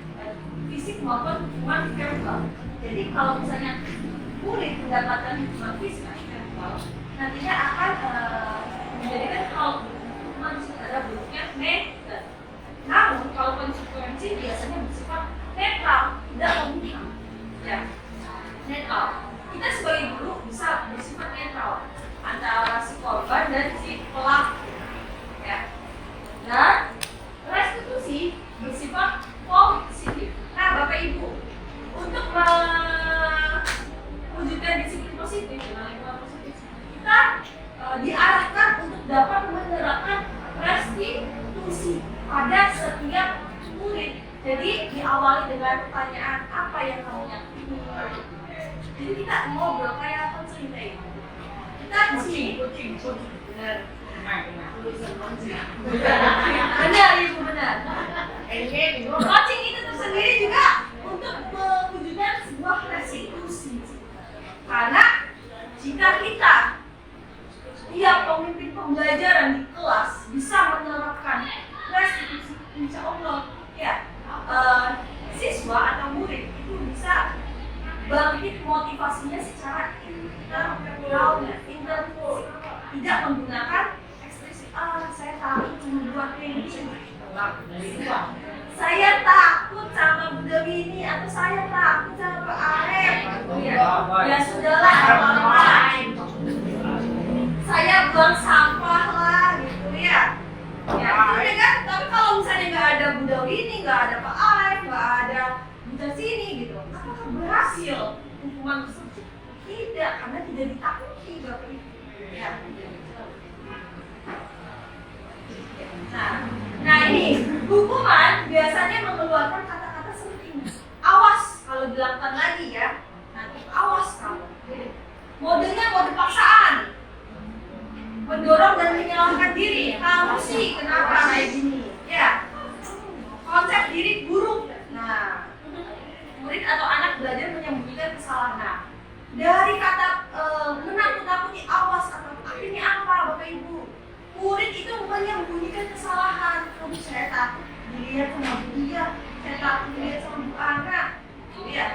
fisik maupun hukuman verbal. Jadi kalau misalnya murid mendapatkan hukuman fisik atau verbal, nantinya akan menjadikan hal hukuman ada bentuknya netral. Namun kalau konsekuensi biasanya bersifat netral, tidak memihak. Ya, netral. Kita sebagai guru bisa bersifat netral antara si korban dan si pelaku. Ya. Dan restitusi bersifat positif. Nah, Bapak Ibu, untuk mewujudkan disiplin positif, kita diarahkan untuk dapat menerapkan restitusi pada setiap murid. Jadi diawali dengan pertanyaan, apa yang kamu yakini? Jadi kita ngobrol kayak konseling tadi. Kita kucing. Benar, Ibu, benar. Coaching itu tersendiri juga untuk mewujudkan sebuah restitusi. Karena jika kita tiap pemimpin pembelajaran di kelas bisa menerapkan restitusi, insya Allah ya siswa atau murid itu bisa bangkit motivasinya secara internal, tidak menggunakan ekspresi saya takut membuat ini, saya takut sama Bu Dewi ini, atau saya takut sama Pak Arif. Ya sudahlah, saya buang sampah lah gitu ya. Ya itu kan. Tapi kalau misalnya nggak ada Bu Dewi ini, nggak ada Pak Arif, nggak ada Bu sini gitu, apakah berhasil hukuman tersebut? Tidak, karena tidak ditakuti Bapak Ibu. Ya. Nah ini hukuman biasanya mengeluarkan kata-kata seperti ini. Awas kalau dilakukan lagi ya. Nanti awas kamu. Modenya mode paksaan, mendorong dan menyalahkan diri. Kamu sih kenapa kayak gini? Ya. Konsep diri buruk. Nah, murid atau anak belajar menyembunyikan kesalahan. Nah, dari kata menakut-nakuti, awas atau ini apa Bapak Ibu? Murid itu menyembunyikan kesalahan. Kamu saya takut dilihat sama Bu Dia, saya takut dilihat sama Bu Ana. Ya.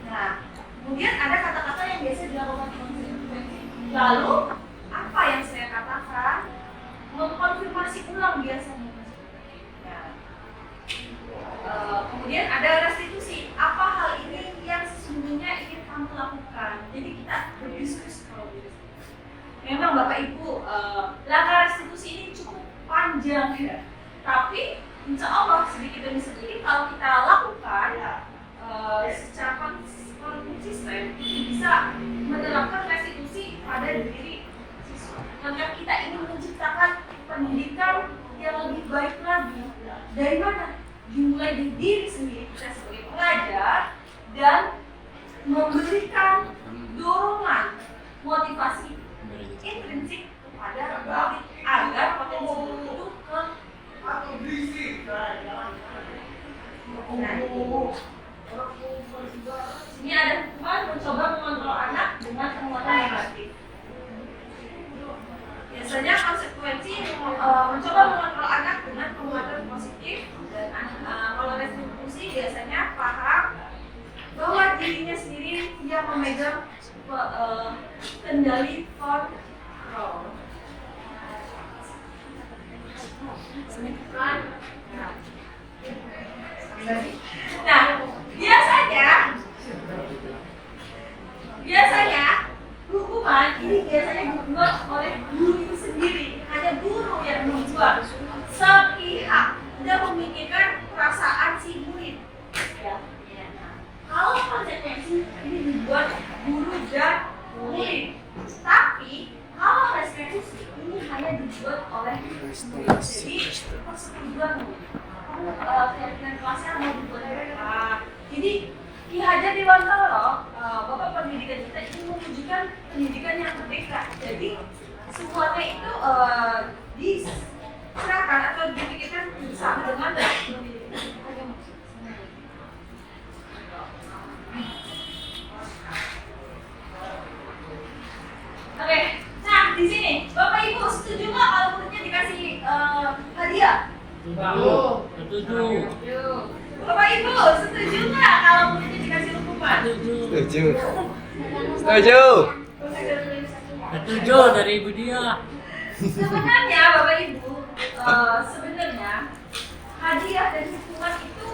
Nah, kemudian ada kata-kata yang biasa dilakukan konsekuensi. Lalu apa yang saya katakan? Mengkonfirmasi ulang biasanya. Nah, kemudian ada restitusi. Apa hal ini yang sesungguhnya ingin kamu lakukan? Jadi kita berdiskusi kalau gitu. Memang Bapak Ibu, langkah restitusi ini cukup panjang ya. Tapi insya Allah sedikit demi sedikit kalau kita lakukan secara konsisten bisa menerapkan restitusi pada diri siswa. Maka kita ingin menciptakan pendidikan yang lebih baik lagi. Dari mana? Dimulai dari diri sendiri kita sebagai pengajar dan memberikan dorongan motivasi intrinsik kepada murid agar potensi itu ini ada hukuman mencoba mengontrol anak dengan penguatan negatif. Biasanya konsekuensi mencoba mengontrol anak dengan penguatan positif, dan kalau restitusi biasanya paham bahwa dirinya sendiri yang memegang kendali kontrol. Nah, biasanya hukuman ini biasanya dibuat oleh guru itu sendiri. Hanya guru yang membuat, sepihak, tidak memikirkan perasaan si murid. Ya. Kalau konsekuensi ini dibuat guru dan murid, tapi kalau restitusi ini hanya dibuat oleh murid. Jadi persetujuan murid. Keyakinan kelasnya mau dibuat mereka. Jadi Ki Hajar Dewantara, Bapak Pendidikan kita ingin mewujudkan pendidikan yang merdeka. Jadi semuanya itu diserahkan atau dipikirkan bersama dengan pendidikan. Oke, nah di sini Bapak Ibu setuju nggak kalau muridnya dikasih Setuju. Bapak Ibu, setuju nggak kalau muridnya dikasih hukuman? Setuju. Setuju. Setuju dari Ibu Dia. Sebenarnya Bapak Ibu, sebenarnya hadiah dan hukuman itu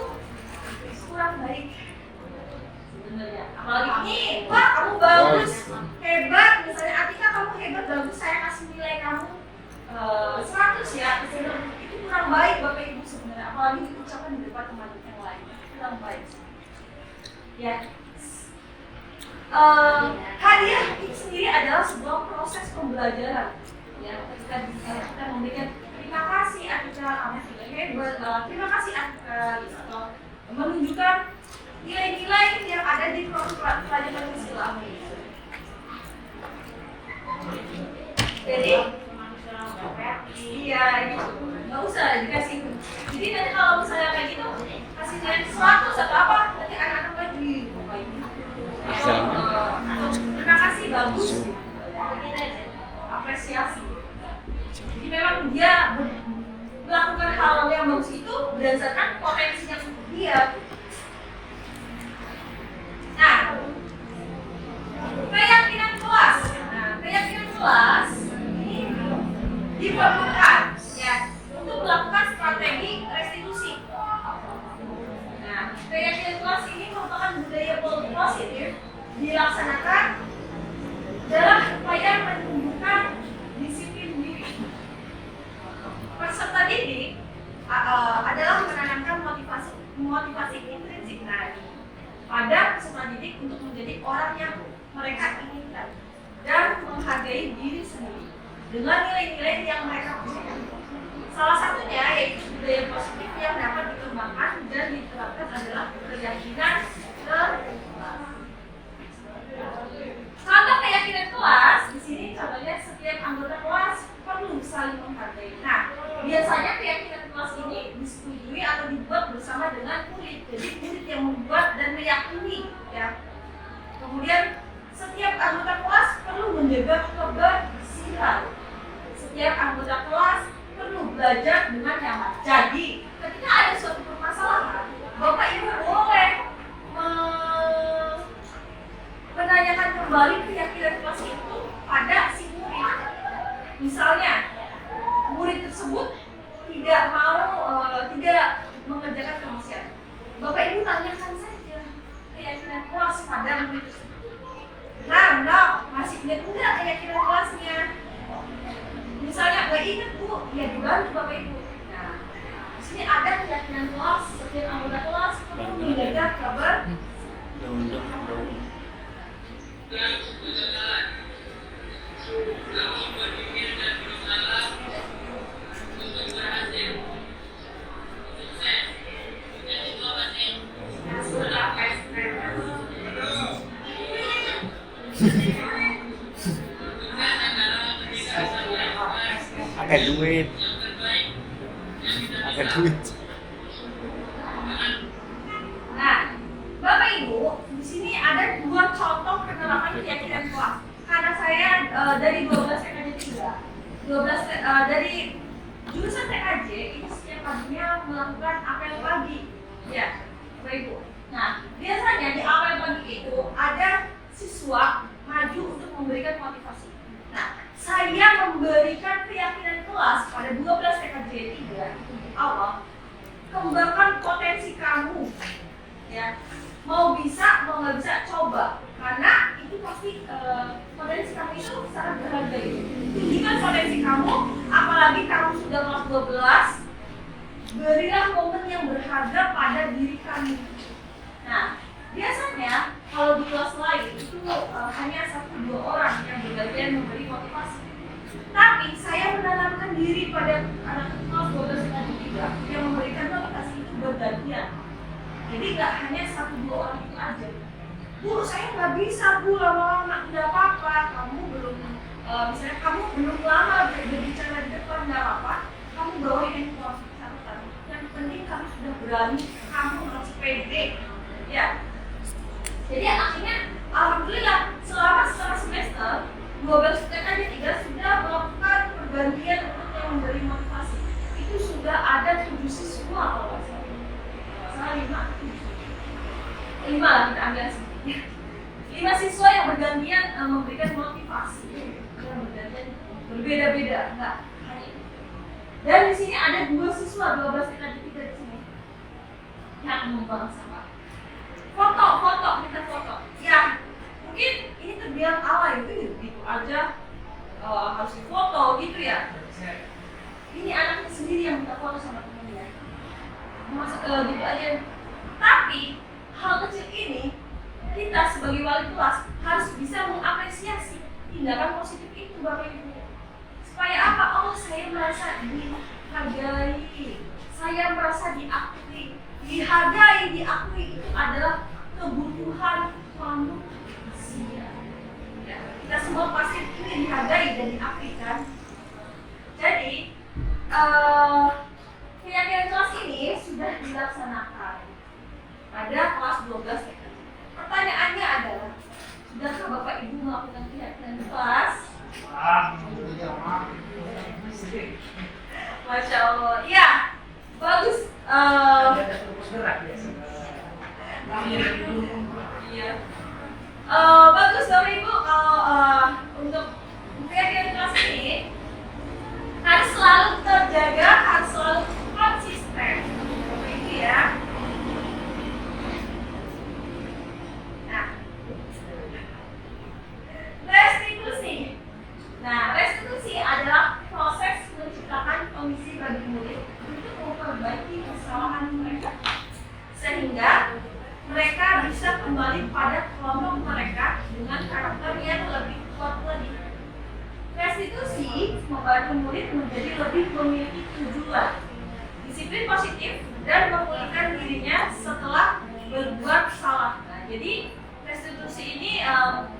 kurang baik. Sebenarnya, apalagi ini, wah kamu bagus, hebat, misalnya Atika kamu hebat, bagus, saya kasih nilai kamu 100 ya, itu kurang baik Bapak Ibu sebenarnya, apalagi diucapkan di depan teman yang lain, kurang baik. Ya, hadiah itu sendiri adalah sebuah proses pembelajaran. Ya, ketika kita memberikan terima kasih Atika, kamu sudah hebat, terima kasih Atika, atau menunjukkan nilai-nilai yang ada di pelajaran Islam. Jadi, iya gitu, nggak usah dikasih. Jadi nanti kalau misalnya kayak gitu, kasih nilai 100 atau apa, nanti anak-anak lagi terima kasih, bagus, apresiasi. Jadi memang dia melakukan hal yang bagus itu berdasarkan potensinya dia. Nah, keyakinan kelas. Nah, keyakinan kelas ini diperlukan ya untuk melakukan strategi restitusi. Nah, keyakinan kelas ini merupakan budaya positif dilaksanakan dalam upaya menumbuhkan disiplin diri. Peserta didik adalah menanamkan motivasi intrinsik pada peserta didik untuk menjadi orang yang mereka inginkan dan menghargai diri sendiri dengan nilai-nilai yang mereka punya. Salah satunya yaitu budaya positif yang dapat dikembangkan dan diterapkan adalah keyakinan kelas. Contoh keyakinan kelas di sini contohnya setiap anggota kelas perlu saling menghargai. Nah, biasanya keyakinan kelas ini disetujui atau dibuat bersama dengan murid. Jadi murid yang membuat dan meyakini ya. Kemudian setiap anggota kelas perlu menjaga kebersihan. Setiap anggota kelas perlu belajar dengan nyaman. Jadi ketika ada suatu permasalahan, Bapak Ibu boleh menanyakan kembali keyakinan kelas itu pada si murid. Misalnya murid tersebut tidak mengerjakan kemaksiatan. Bapak Ibu tanyakan saja keyakinan kelas pada murid tersebut. Nah, masih ingat enggak keyakinan kelasnya? Misalnya nggak ingat Bu, ya dibantu Bapak Ibu. Nah, di sini ada keyakinan kelas, setiap anggota kelas perlu menjaga kabar. Pakai duit. Nah, Bapak Ibu, di sini ada dua contoh penerapan keyakinan kelas. Karena saya dari 12 TKJ 3, dari jurusan TKJ itu setiap paginya melakukan apel pagi, ya, Bapak Ibu. Nah, biasanya di apel pagi itu ada siswa maju untuk memberikan motivasi. Nah, saya memberikan keyakinan kelas pada 12 TKJ 3 itu di awal, kembangkan potensi kamu, ya. Mau bisa, mau nggak bisa, coba. Karena itu pasti potensi kamu itu sangat berharga. Tunjukkan potensi kamu, apalagi kamu sudah kelas 12, berilah momen yang berharga pada diri kamu. Nah, biasanya kalau di kelas lain itu hanya 1-2 orang yang berbagian memberi motivasi. Tapi saya menanamkan diri pada anak kelas 12 dan 3 yang memberikan motivasi itu berbagian. Jadi nggak hanya 1-2 orang itu aja. Bu, saya nggak bisa Bu, lama-lama nggak apa-apa. Kamu belum, misalnya kamu belum lama berbicara di depan, nggak apa-apa. Kamu bawain handphone, catatan. Yang penting kamu sudah berani, kamu harus pede, ya. Jadi akhirnya, alhamdulillah selama setengah semester 12 TKJ 3 sudah melakukan pergantian untuk yang memberi motivasi. Itu sudah ada 7 siswa kalau nggak salah 5 lah kita ambil sedikit. 5 siswa yang bergantian memberikan motivasi yang bergantian berbeda-beda, enggak hanya itu. Dan di sini ada 2 siswa, 12 kita di sini yang membuang sampah. Foto kita foto. Ya, mungkin ini terbilang alay gitu aja harus difoto gitu ya. Ini anaknya sendiri yang minta foto sama temennya. Masuk ke gitu aja. Tapi hal kecil ini kita sebagai wali kelas harus bisa mengapresiasi tindakan positif itu Bapak Ibu. Supaya apa? Oh, saya merasa dihargai, saya merasa diakui. Dihargai, diakui itu adalah kebutuhan manusia. Ya, kita semua pasti ingin dihargai dan diakui kan. Jadi keyakinan kelas ini sudah dilaksanakan pada kelas 12 TK. Pertanyaannya adalah, sudahkah Bapak Ibu melakukan keyakinan kelas? Masya Allah, iya, bagus. Iya, bagus Bapak Ibu. Kalau untuk keyakinan kelas ini harus selalu terjaga, harus selalu konsisten. Bapak Ibu ya. Restitusi. Nah, restitusi adalah proses menciptakan kondisi bagi murid untuk memperbaiki kesalahan mereka, sehingga mereka bisa kembali pada kelompok mereka dengan karakter yang lebih kuat lagi. Restitusi membantu murid menjadi lebih memiliki tujuan, disiplin positif, dan memulihkan dirinya setelah berbuat salah. Nah, jadi restitusi ini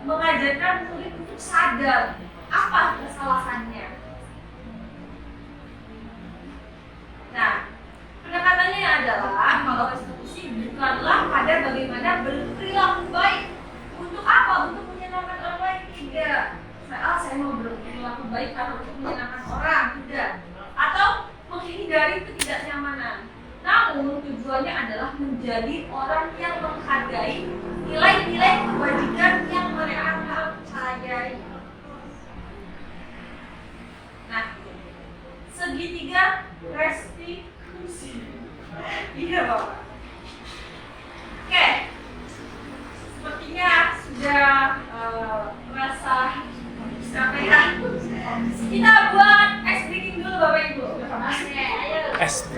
mengajarkan murid untuk sadar apa kesalahannya. Nah, pendekatannya adalah kalau restitusi bukanlah pada bagaimana berperilaku baik. Untuk apa? Untuk menyenangkan orang lain? Tidak. Saya mau berperilaku baik karena untuk menyenangkan orang, tidak. Atau menghindari ketidaknyamanan. Namun tujuannya adalah menjadi orang yang menghargai nilai-nilai kebajikan yang mereka percayai. Nah, segitiga restitusi. Iya Bapak. Oke, sepertinya sudah merasa capek ya. Kita buat ice breaking dulu Bapak Ibu. Es.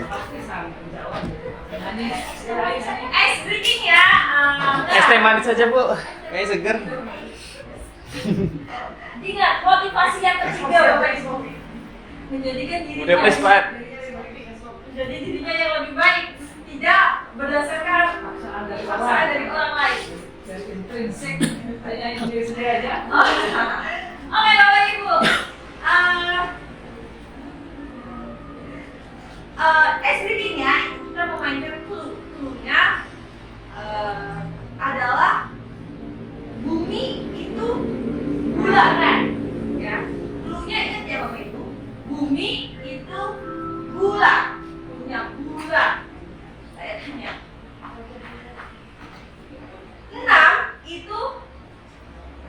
Ice breaking ya. Es teh manis saja Bu, kayak seger. Ingat motivasi yang ketiga Bapak Ibu, menjadikan dirinya menjadi dirinya yang lebih baik, tidak berdasarkan paksaan dari orang lain. Intrinsik, hanya diri sendiri aja. Oke Bapak Ibu, ice breaking-nya kita memainkan clue-nya adalah bumi itu bulat kan? Ya, clue-nya ingat ya Bapak Ibu, bumi itu bulat, clue-nya bulat. Saya tanya, 6 itu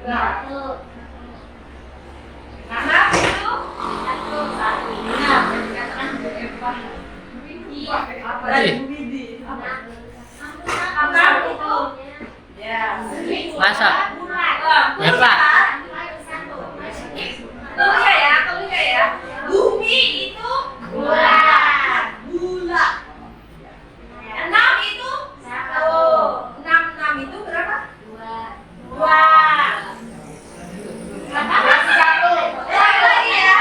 berapa? 6 itu satu. Nah, dikatakan berapa? Dari Bu Widi. 6 itu ya. Masa? Ya Pak. Keluarnya ya. Bumi itu bulat. 6 itu 1. 6 itu berapa? 2. Lagi ya.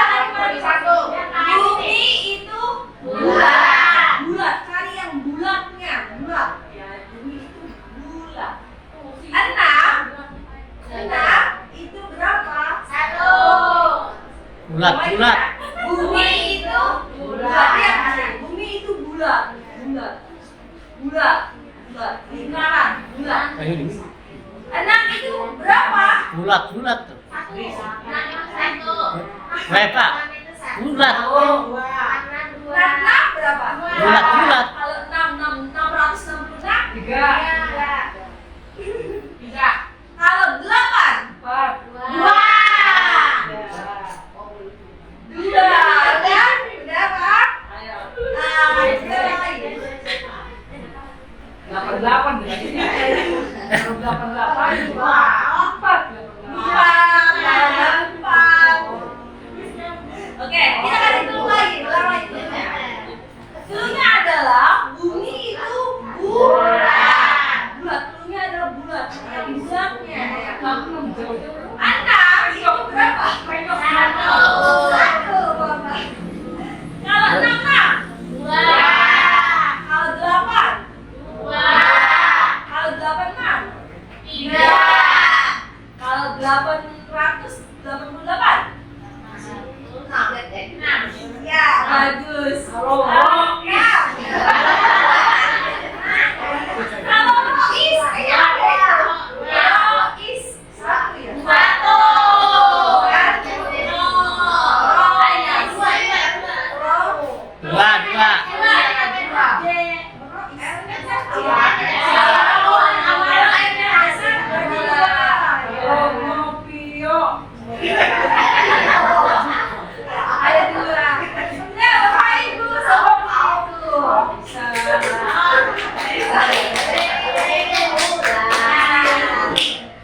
Bumi itu bulat. Cari yang bulatnya. Bulat. Ya, bumi itu bulat. 6 itu berapa? 1. Bulat. Bumi itu bulat. Ya, bumi itu bulat. Lingkaran. Bulat. 6 itu berapa? Bulat tuh. 1. Berapa? Bulat. 6 berapa? Bulat. Yes, halo. Kalau Rois, ya. Rois, satu ya. Satu. Dua. Ngopi yuk. Ada dua. Ya, Bapak Ibu, seperti itu.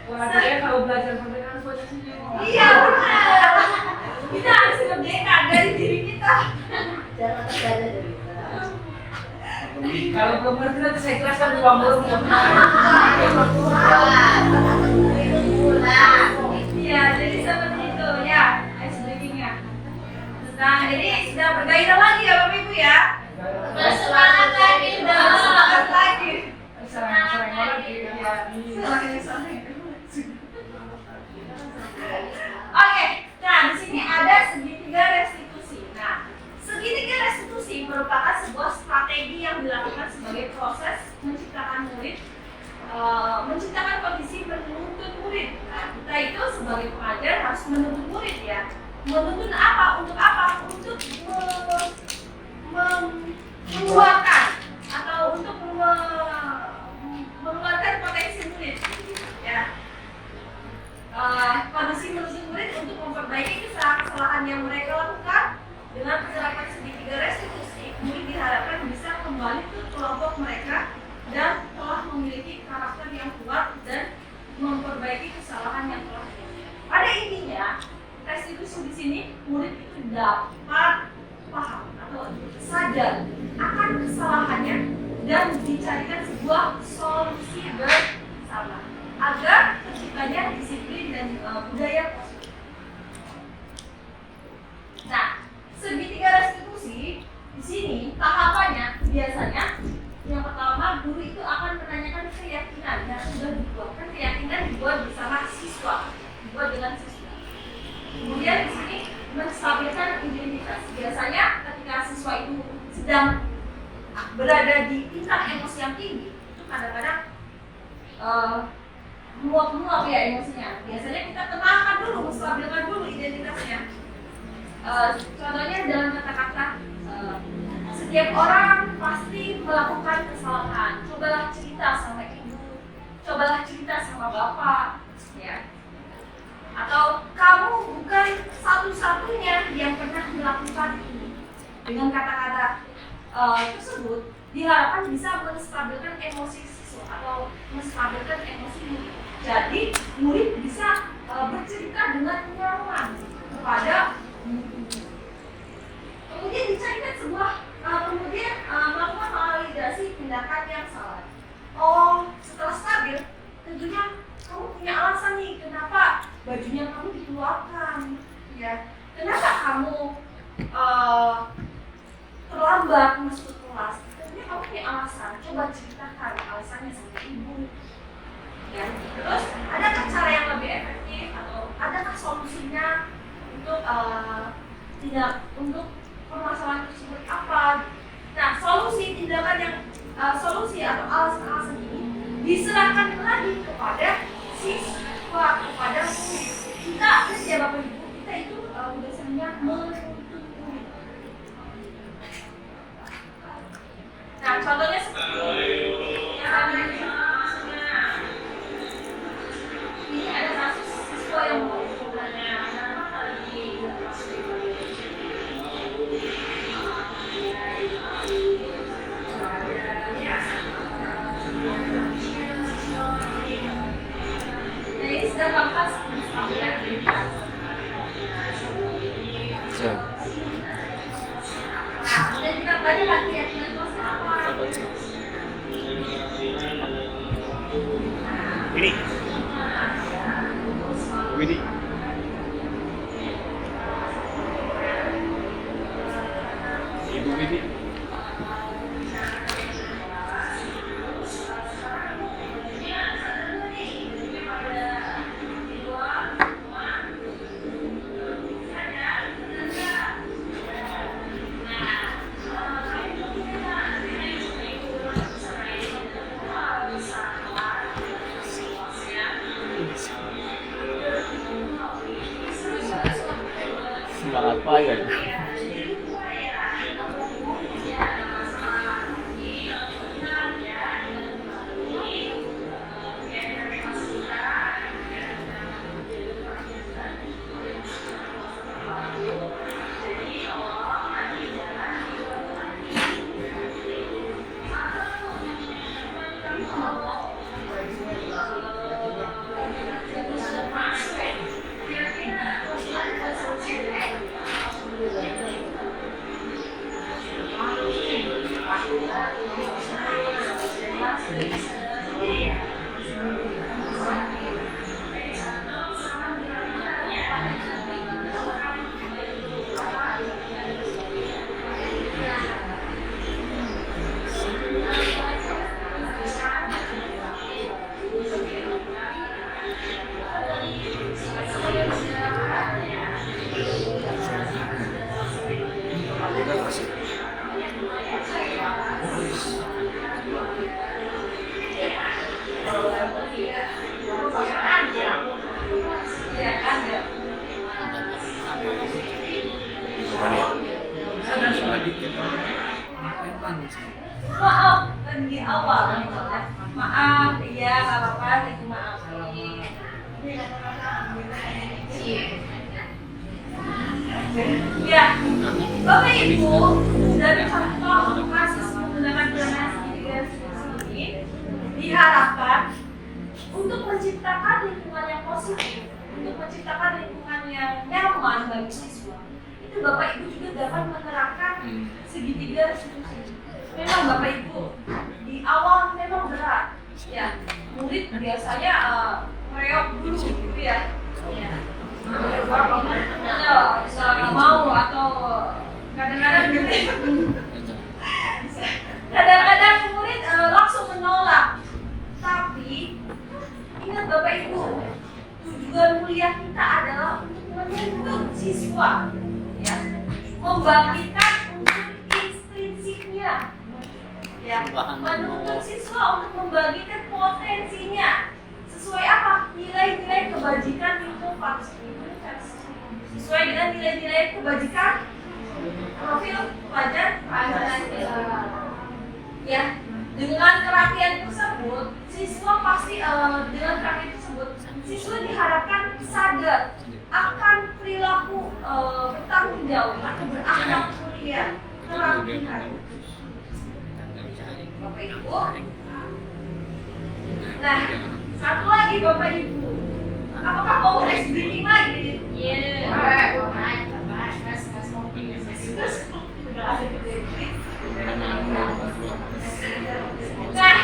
Wah, dia kalau belajar pernikahan buat sendiri. Iya, benar. Kita harus merdeka dari diri kita. Kalau belum ngerti nanti saya jelaskan di ruang guru. Iya, jadi seperti itu ya, ice breaking-nya. Nah, jadi sudah bergairah lagi ya Bapak Ibu ya. Bersemangat lagi dong. Semangat lagi. Serang-serang lagi. Oke, nah di sini ada segitiga restitusi. Nah, segitiga restitusi merupakan sebuah strategi yang dilakukan sebagai proses menciptakan murid, menciptakan kondisi menuntun murid. Nah, kita itu sebagai pengajar harus menuntun murid ya. Menuntun apa? Untuk apa? Untuk mengeluarkan atau untuk mengeluarkan potensi murid, ya. Kondisi menuntun murid untuk memperbaiki kesalahan yang mereka lakukan. Dengan penerapan segitiga restitusi, murid diharapkan bisa kembali ke kelompok mereka dan telah memiliki karakter yang kuat dan memperbaiki kesalahan yang telah terjadi. Pada intinya, restitusi di sini murid itu dapat paham atau sadar akan kesalahannya dan dicarikan sebuah solusi bersama agar terciptanya disiplin dan budaya positif. Nah, segitiga restitusi di sini tahapannya biasanya yang pertama guru itu akan menanyakan keyakinan yang sudah dibuat. Kan keyakinan dibuat bersama siswa, dibuat dengan siswa. Kemudian di sini menstabilkan identitas. Biasanya ketika siswa itu sedang berada di tingkat emosi yang tinggi, itu kadang-kadang meluap-meluap ya emosinya. Biasanya kita tenangkan dulu, menstabilkan dulu identitasnya. Contohnya dalam kata-kata setiap orang pasti melakukan kesalahan. Cobalah cerita sama ibu, cobalah cerita sama bapak, ya. Atau kamu bukan satu-satunya yang pernah melakukan ini. Dengan kata-kata tersebut diharapkan bisa menstabilkan emosi siswa atau menstabilkan emosi murid. Jadi murid bisa bercerita dengan nyaman kepada kemudian dicarikan sebuah kemudian melakukan validasi tindakan yang salah. Oh, setelah stabil, tentunya kamu punya alasan nih kenapa bajunya kamu dikeluarkan, ya. Kenapa kamu terlambat masuk ke kelas? Tentunya kamu punya alasan. Coba ceritakan alasannya sama ibu. Ya. Terus, adakah cara yang lebih efektif atau adakah solusinya untuk untuk permasalahan tersebut apa? Nah, solusi tindakan yang solusi atau alasan-alasan ini diserahkan lagi kepada siswa, kepada murid. Kita ya Bapak Ibu, kita itu biasanya menuntut murid. Nah, contohnya seperti ini ada kasus siswa yang sudah kampas dan kita tadi latihan apa? Ini. Ibu Widi. Maaf kan di awal maaf iya nggak apa-apa saya maafin. Ya, Bapak Ibu dari contoh kasus menggunakan donasi ini diharapkan untuk menciptakan lingkungan yang positif, untuk menciptakan lingkungan yang nyaman bagi siswa. Itu Bapak Ibu juga dapat menerapkan segitiga restitusi. Memang Bapak Ibu di awal memang berat, ya. Murid biasanya mereok dulu gitu ya. Nggak mau atau kadang-kadang kadang-kadang murid langsung menolak. Tapi ingat Bapak Ibu, tujuan kuliah kita adalah untuk menuntut siswa, ya, membangkitkan unsur intrinsiknya, ya, menuntut siswa untuk membangkitkan potensinya. Sesuai apa? Nilai-nilai kebajikan Lingkungan. Sesuai dengan nilai-nilai kebajikan profil pelajar Pancasila. Ya, dengan kerapian tersebut, siswa pasti dengan kerapian tersebut, siswa diharapkan sadar akan perilaku bertanggung jawab atau berakhlak mulia, kerapian. Bapak Ibu. Nah, satu lagi Bapak Ibu, apakah mau ice breaking lagi? Iya. Nah,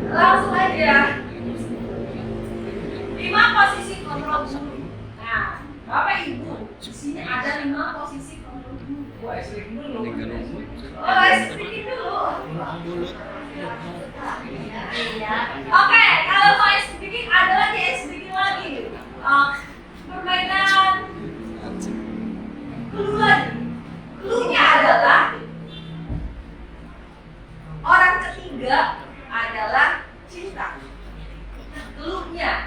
langsung aja. 5 posisi kontrol guru. Nah, Bapak Ibu, di sini ada 5 posisi kontrol guru. Oh, ice breaking dulu. Oke, kalau mau ice breaking ada lagi ice breaking lagi. Permainan clue lagi. Clue-nya adalah orang ketiga adalah cinta. Clue-nya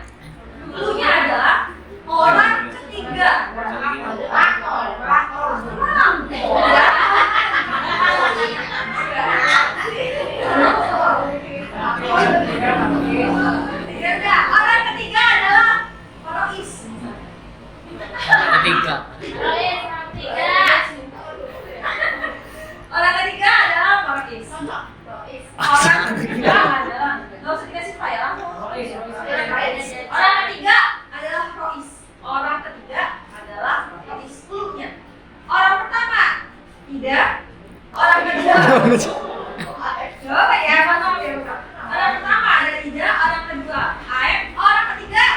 adalah orang ketiga. Orang ketiga adalah Rois. Ketiga. Orang ketiga adalah Rois. Orang ketiga adalah, nggak usah dikasih file langsung. Orang ketiga adalah Rois. Orang ketiga adalah Rois. Clue-nya. Orang pertama Ida. Orang kedua coba ya, mana ya? Orang pertama ada Ida, orang kedua Aep, orang ketiga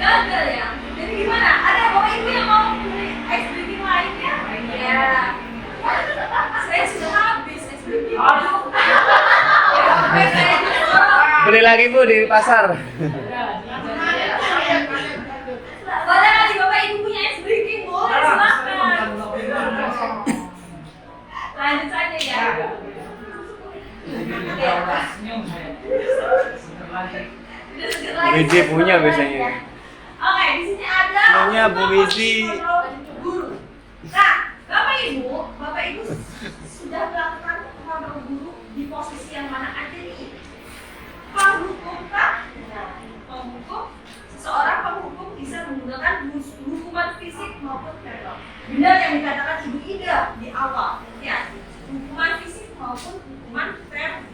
gagal ya. Jadi gimana? Ada Bapak Ibu yang mau ice breaking lainnya? Iya. Saya sudah habis ice breaking. Beli lagi Bu di pasar. Boleh kali Bapak Ibu punya ice breaking, boleh silakan. Lanjut saja ya. Wiji punya biasanya. Oke, di sini ada. Punya Bu Wiji. Guru. Nah, Bapak Ibu sudah melakukan kontrol guru di posisi yang mana aja nih? Penghukum kah? Nah, penghukum. Seorang penghukum bisa menggunakan hukuman fisik maupun verbal. Benar yang dikatakan Ibu Ida di awal, ya. Hukuman fisik maupun hukuman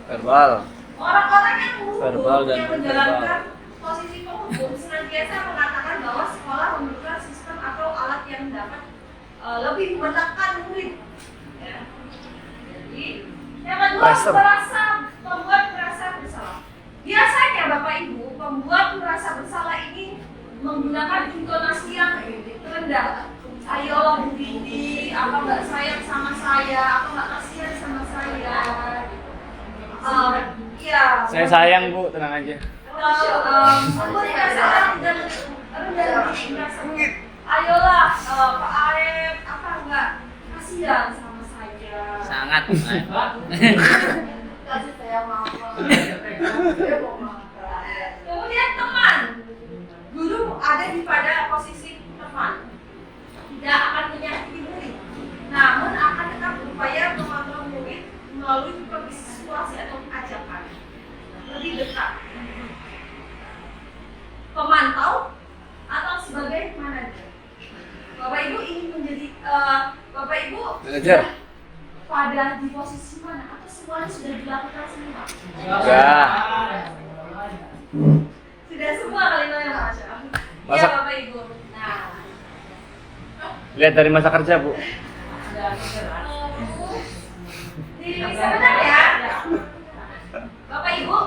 Verbal. Orang-orang yang menghukum, Verbal dan yang menjalankan posisi penghukum senantiasa mengatakan bahwa sekolah memerlukan sistem atau alat yang dapat lebih menekan murid. Ya. Jadi, yang kedua membuat merasa bersalah. Biasanya Bapak Ibu, pembuat merasa bersalah ini menggunakan intonasi yang rendah. Ayolah Bu Didi, apa nggak sayang sama saya, apa nggak kasihan sama saya. Iya. Saya sayang Bu, tenang aja. Membuat perasaan dan rendah merasa. Ayolah Pak Arif, apa nggak kasihan sama saya. Sangat. Kasih saya mama. Kemudian teman, guru ada pada posisi teman, tidak akan menyakiti murid, namun akan tetap berupaya mengontrol murid melalui persuasi atau ajakan lebih dekat, pemantau atau sebagai manajer. Bapak Ibu ingin menjadi Bapak Ibu Manajer. pada di posisi mana atau semuanya sudah dilakukan semua? Ya. Sudah semua kali ini ya Mas. Iya Masa- Bapak Ibu. Nah, Lihat dari masa kerja, Bu. sebentar ya. Bapak Ibu,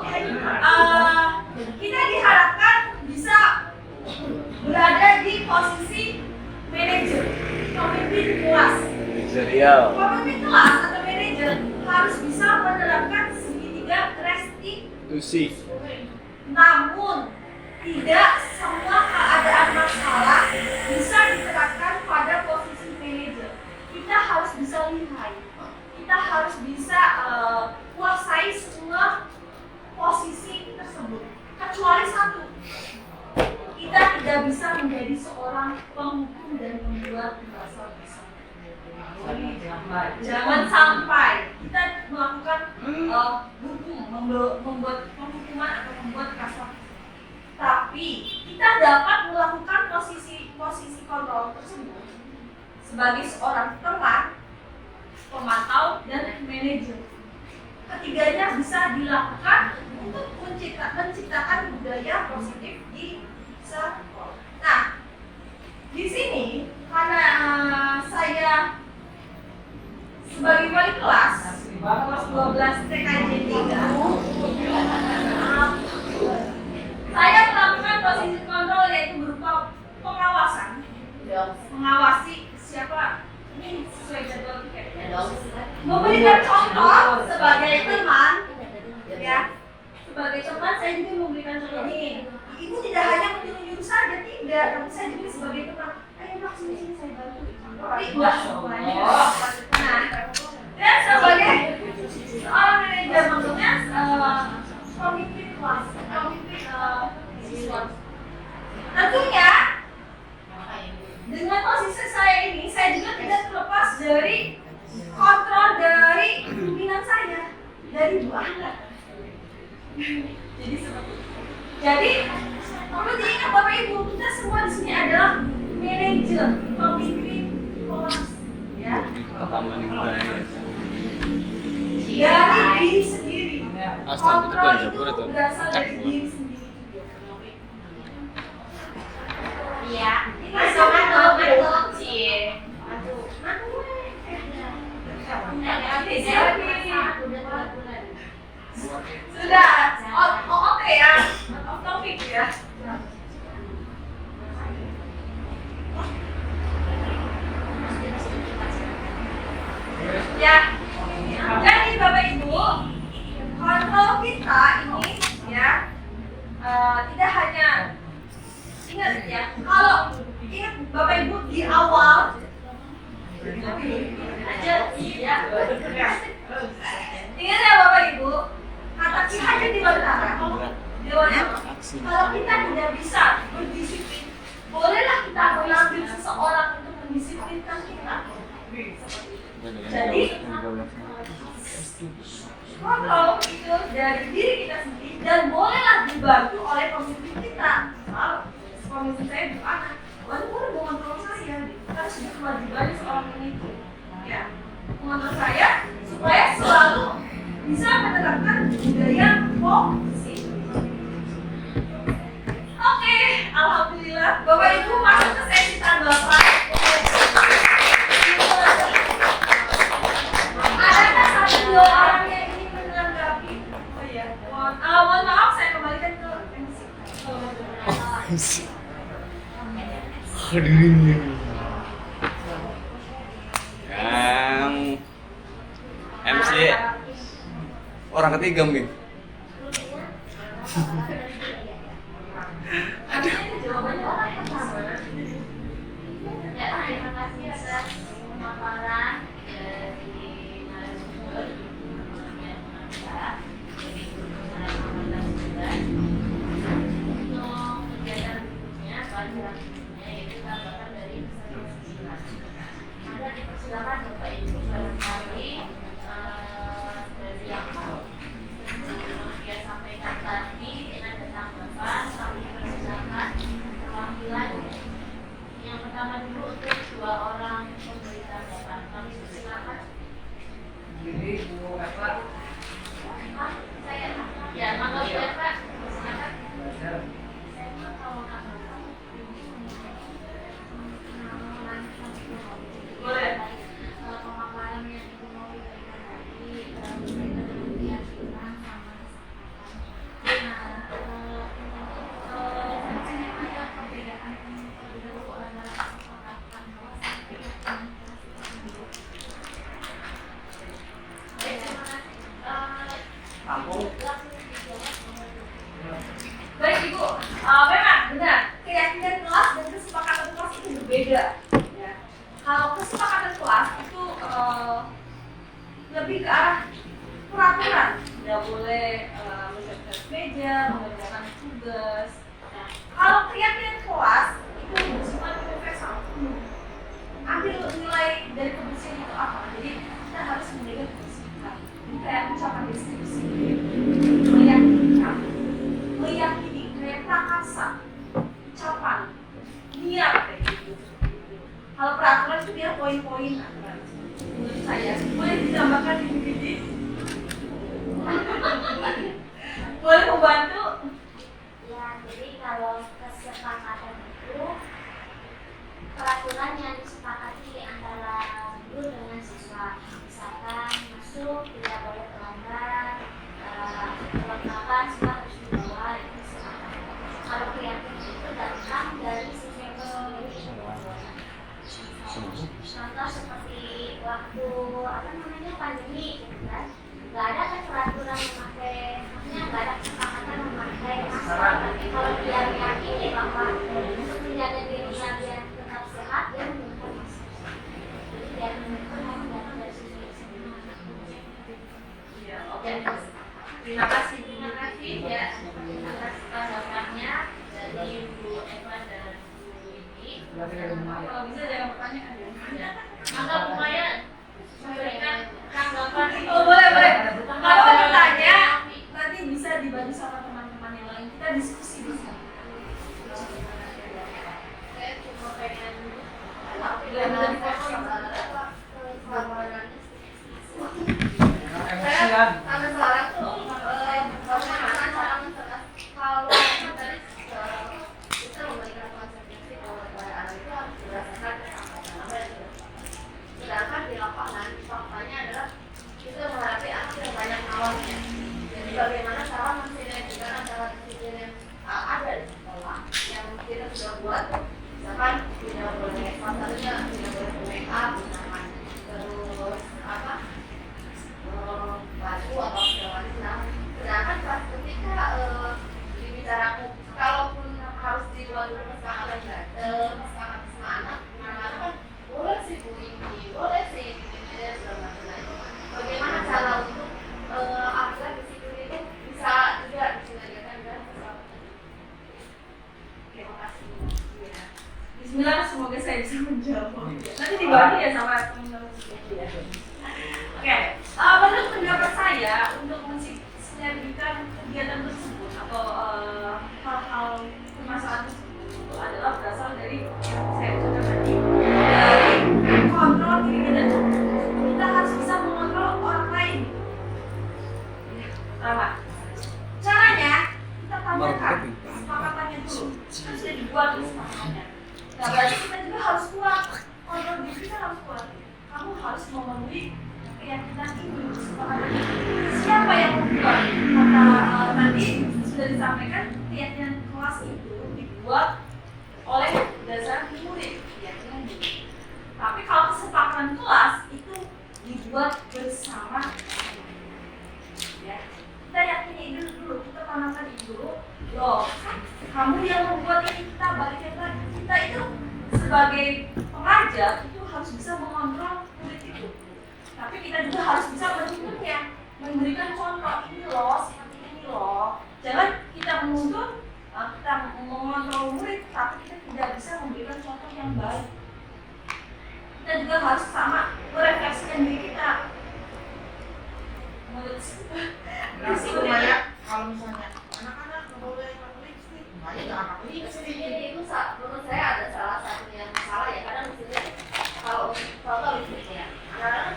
kita diharapkan bisa berada di posisi manajer, pemimpin kelas. Manajerial. Pemimpin kelas atau manajer harus bisa menerapkan segitiga restitusi. Namun, tidak semua keadaan masalah bisa diterapkan pada posisi manajer. Kita harus bisa lihai. Kita harus bisa kuasai semua posisi tersebut. Kecuali satu. Kita tidak bisa menjadi seorang penghukum dan membuat pasal besar. Jangan sampai kita melakukan hukum, membuat penghukuman atau membuat kasar. Tapi kita dapat melakukan posisi kontrol tersebut sebagai seorang teman, pemantau, dan manajer. Ketiganya bisa dilakukan untuk menciptakan budaya positif di sekolah. Nah, di sini karena saya sebagai wali kelas 12 TKJ 3, saya melakukan posisi kontrol yaitu berupa pengawasan, mengawasi siapa ini sesuai jadwal kita, memberikan contoh sebagai teman, ya, sebagai teman saya juga memberikan contoh ini. Ibu tidak hanya menyuruh saja, tidak, tapi saya juga sebagai teman. Ayo Mak, sini saya bantu. Tapi enggak semuanya. Nah, dan sebagai seorang manajer maksudnya pemimpin kelas, pemimpin siswa. Tentunya dengan posisi saya ini, saya juga tidak terlepas dari kontrol dari pimpinan saya, dari Bu Ana. Jadi seperti itu. Jadi perlu diingat Bapak Ibu, kita semua di sini adalah manajer, pemimpin kelas, ya. Taman budaya. Dari diri sendiri. Astaga, itu Kontrol Jabur itu. berasal dari diri sendiri. Iya. Ini Masukkan sama betul, Cie. Sudah, oke ya, off topic ya. Ya, jadi Bapak Ibu, kontrol kita ini ya tidak hanya ingat ya, kalau ingat Bapak Ibu di awal aja ya. Ingat ya Bapak Ibu, kata Ki Hajar Dewantara, kalau kita tidak bisa berdisiplin, bolehlah kita mengambil seseorang untuk mendisiplinkan kita. Jadi kontrol itu dari diri kita sendiri dan bolehlah dibantu oleh pemimpin kita. Pemimpin saya Bu Ana, boleh mengontrol saya, karena sudah kewajibannya seorang manajer. Ya, mengontrol saya supaya selalu bisa menerapkan budaya positif. Oke, alhamdulillah Bapak Ibu masuk ke sesi tanggapan. Adakah satu dua orang yang ingin menanggapi? Oh iya, mohon maaf saya kembalikan ke MC. Yang MC orang ketiga mungkin. Jawabannya orang pertama. Ya, terima kasih atas pemaparan dari narasumber yang mengajar dari jurusan 18 untuk kegiatan berikutnya pada yaitu tanggapan dari peserta seminar. Maka dipersilakan Bapak Ibu barangkali dari yang dia sampaikan tadi ada tanggapan, kami persilakan perwakilan. Yang pertama dulu untuk 2 orang pemberi tanggapan, kami persilakan. Jadi Bu Eva, Saya ya, mangga Bu Eva, silakan. Boleh. Pemaparan yang Ibu mau berikan tadi berkaitan dengan keyakinan sama ada perbedaan antara kesepakatan Baik Ibu, memang benar keyakinan kelas dan kesepakatan kelas itu berbeda. Ya. Kalau kesepakatan kelas itu lebih ke arah peraturan, tidak boleh mengerjakan meja, mengerjakan tugas. Nah, kalau keyakinan kelas itu bersifat universal. Ambil nilai dari kebersihan itu apa? Jadi kita harus menjaga kebersihan. Ini kayak ucapan deskripsi, meyakini, kayak prakasa, ucapan, niat kayak gitu. Kalau peraturan itu dia poin-poin aturan. Menurut saya, boleh ditambahkan di PPT. Boleh membantu? Ya, jadi kalau kesepakatan itu peraturan yang disepakati antara guru dengan siswa. Misalkan masuk tidak boleh terlambat, perlengkapan semua harus dibawa, itu kesepakatan. Kalau keyakinan itu datang dari siswa itu sendiri. Contoh seperti waktu pandemi, gitu kan, nggak ada kan peraturan memakai, maksudnya nggak ada kesepakatan memakai masker. Tapi kalau dia meyakini bahwa untuk menjaga dirinya biar tetap sehat, dia menggunakan masker. Jadi dia menggunakan datang dari siswa itu sendiri. Ya, oke. Terima kasih. Terima kasih ya atas tanggapannya dari Bu Eva dan Bu Windy. Kalau bisa jangan pertanyaan. Maka Bu Maya memberikan tanggapan. Oh, boleh. Kalau mau bertanya, nanti bisa dibantu sama teman-teman yang lain. Kita diskusi di sana. Saya cuma pengen Karena sekarang tuh bagaimana cara kalau tadi kita memberikan konsekuensi bahwa pada anak itu harus berdasarkan kesepakatan. Sedangkan di lapangan faktanya adalah kita menghadapi anak yang banyak lawannya. Jadi bagaimana cara mensinergikan antara disiplin yang ada di sekolah yang kita sudah buat, misalkan tidak boleh satunya tidak boleh make up, misalkan terus apa baju atau segala macam. Sedangkan pas ketika dibicarakan, kalaupun harus dibuat dulu kesepakatan kesepakatan sama anak, anak-anak kan boleh sih Bu ini, boleh sih ini segala macam. Bagaimana cara untuk agar disiplin itu bisa juga disinergikan dengan kesepakatan? Terima kasih. Bismillah, semoga saya bisa menjawab. Nanti dibagi ya sama teman-teman ya. Oke, menurut pendapat saya untuk mensinergikan kegiatan tersebut atau hal-hal permasalahan tersebut itu adalah berasal dari saya ucapkan tadi, dari kontrol diri kita. Kita harus bisa mengontrol orang lain. Pertama, caranya kita tanyakan kesepakatannya dulu. Kan sudah dibuat kesepakatannya. Nah, berarti kita juga harus kuat. Kontrol diri kita harus kuat. Kamu harus memenuhi keyakinan ini, kesepakatan ini. Siapa yang membuat? Kata tadi sudah disampaikan, keyakinan kelas itu dibuat oleh dasar murid, keyakinan diri. Tapi kalau kesepakatan kelas itu dibuat bersama. Ya, kita yakini ini dulu, kita tanamkan ini dulu. Loh, kamu yang membuat ini, kita balikin lagi. Kita itu sebagai pengajar itu harus bisa mengontrol murid itu. Tapi kita juga harus bisa menuntunnya, memberikan contoh ini loh, seperti ini loh. Jangan kita menuntut kita mengontrol murid, tapi kita tidak bisa memberikan contoh yang baik. Kita juga harus sama merefleksikan diri kita. Menurut Berarti Maya, kalau misalnya anak-anak nggak boleh pakai lipstick, Maya nggak pakai lipstick. Itu menurut saya ada salah satunya masalah ya, kadang misalnya kalau contoh listrik ya, anak-anak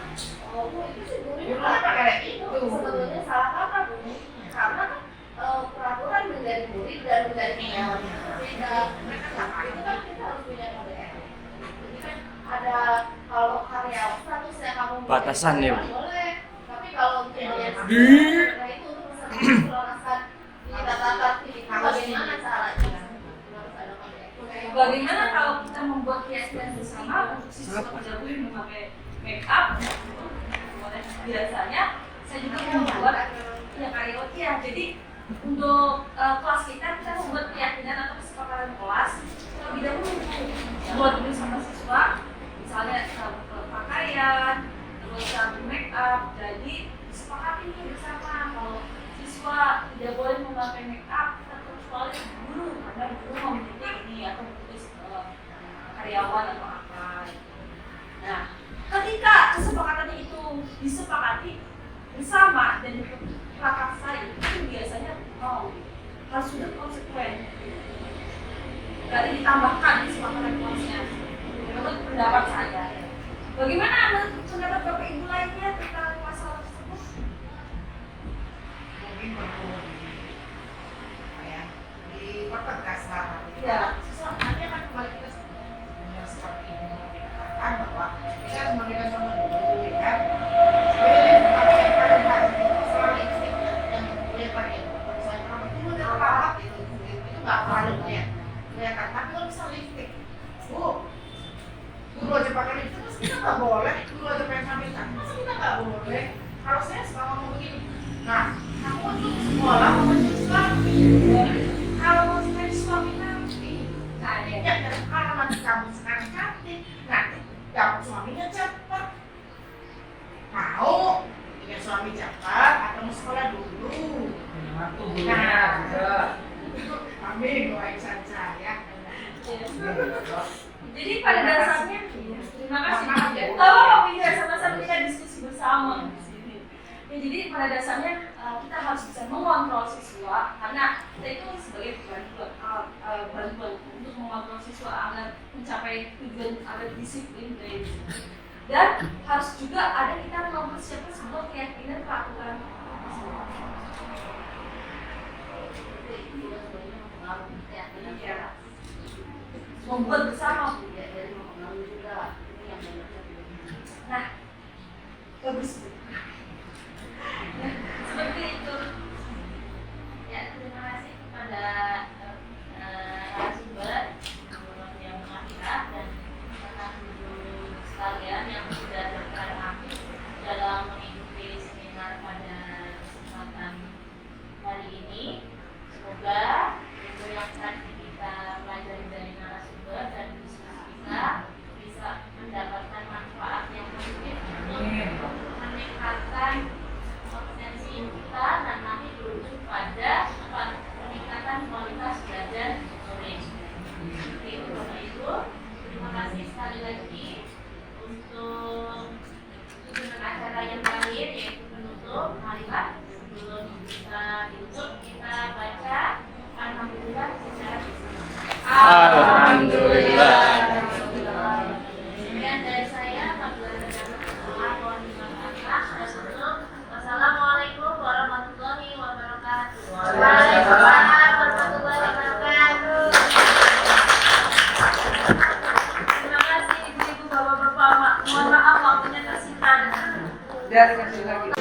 itu sih gurunya pakai itu sebetulnya salah kaprah Bu, karena peraturan menjadi murid dan menjadi karyawan itu beda. Itu kan kita harus punya kode etik. Jadi kan ada kalau karyawan statusnya kamu Batasan ya, Bu. boleh, tapi kalau misalnya nah itu untuk meselesaikan ini kata-kata itu bagaimana caranya? Harus ada kode etik. bagaimana kalau kita membuat keyakinan bersama untuk siswa tidak boleh memakai make up? Biasanya saya juga membuat ya karyawan ya. Jadi untuk kelas kita membuat keyakinan atau kesepakatan kelas terlebih dahulu buat bersama siswa, misalnya pakaian, terus make up. Jadi disepakati bersama kalau siswa tidak boleh memakai make up kecuali guru, karena guru memiliki ini atau menulis karyawan atau apa. Nah, ketika kesepakatan itu disepakati bersama dan diprakarsai, itu biasanya harus sudah konsekuen. Berarti ditambahkan kesepakatan kelasnya. Menurut pendapat saya. Bagaimana menurut pendapat Bapak Ibu lainnya tentang masalah tersebut? Mungkin perlu dipertegas lah. Ya. Nanti akan kembali kita seperti ini mengatakan bahwa kita harus memberikan contoh dulu, ya kan? Nggak terlalu kelihatan, tapi kalau bisa lipstick, guru aja pakai lipstick, terus kita nggak boleh, guru aja pakai sambitan, masa kita nggak boleh? Kalau saya suka ngomong begini, nah, aku untuk sekolah mau siswa, kalau mau suami nanti, nah ya, kalau nanti kamu sekarang cantik, nanti dapat suaminya cepat, mau punya suami cepat atau mau sekolah dulu? Nah, amin, doain saja ya. Jadi pada dasarnya, terima kasih. Kalau kita sama-sama kita diskusi bersama di sini. Ya, jadi pada dasarnya kita harus bisa mengontrol siswa, karena kita itu sebagai bantuan untuk mengontrol siswa agar mencapai tujuan agar disiplin dari sini. Dan harus juga ada kita mempersiapkan sebuah keyakinan peraturan. Membuat bersama. Nah, bagus. Seperti itu. Ya, terima kasih kepada narasumber yang mengakhirkan dan guru sekalian yang sudah berperan aktif dalam mengikuti seminar pada kesempatan hari ini. Semoga ilmu yang tadi kita pelajari dari narasumber dan diskusi kita bisa mendapatkan manfaat yang positif untuk meningkatkan kompetensi kita dan nanti berujung pada peningkatan kualitas belajar murid. Seperti itu Bapak Ibu. Terima kasih sekali lagi untuk tujuan acara yang terakhir yaitu penutup. Marilah sebelum kita tutup kita baca Alhamdulillah secara bersama. Alhamdulillah. Sekian dari saya. Wassalamualaikum warahmatullahi wabarakatuh. Waalaikumsalam warahmatullahi wabarakatuh. Terima kasih ibu-ibu, bapak-bapak. Mohon maaf waktunya tersingkat. Dari kecil lagi.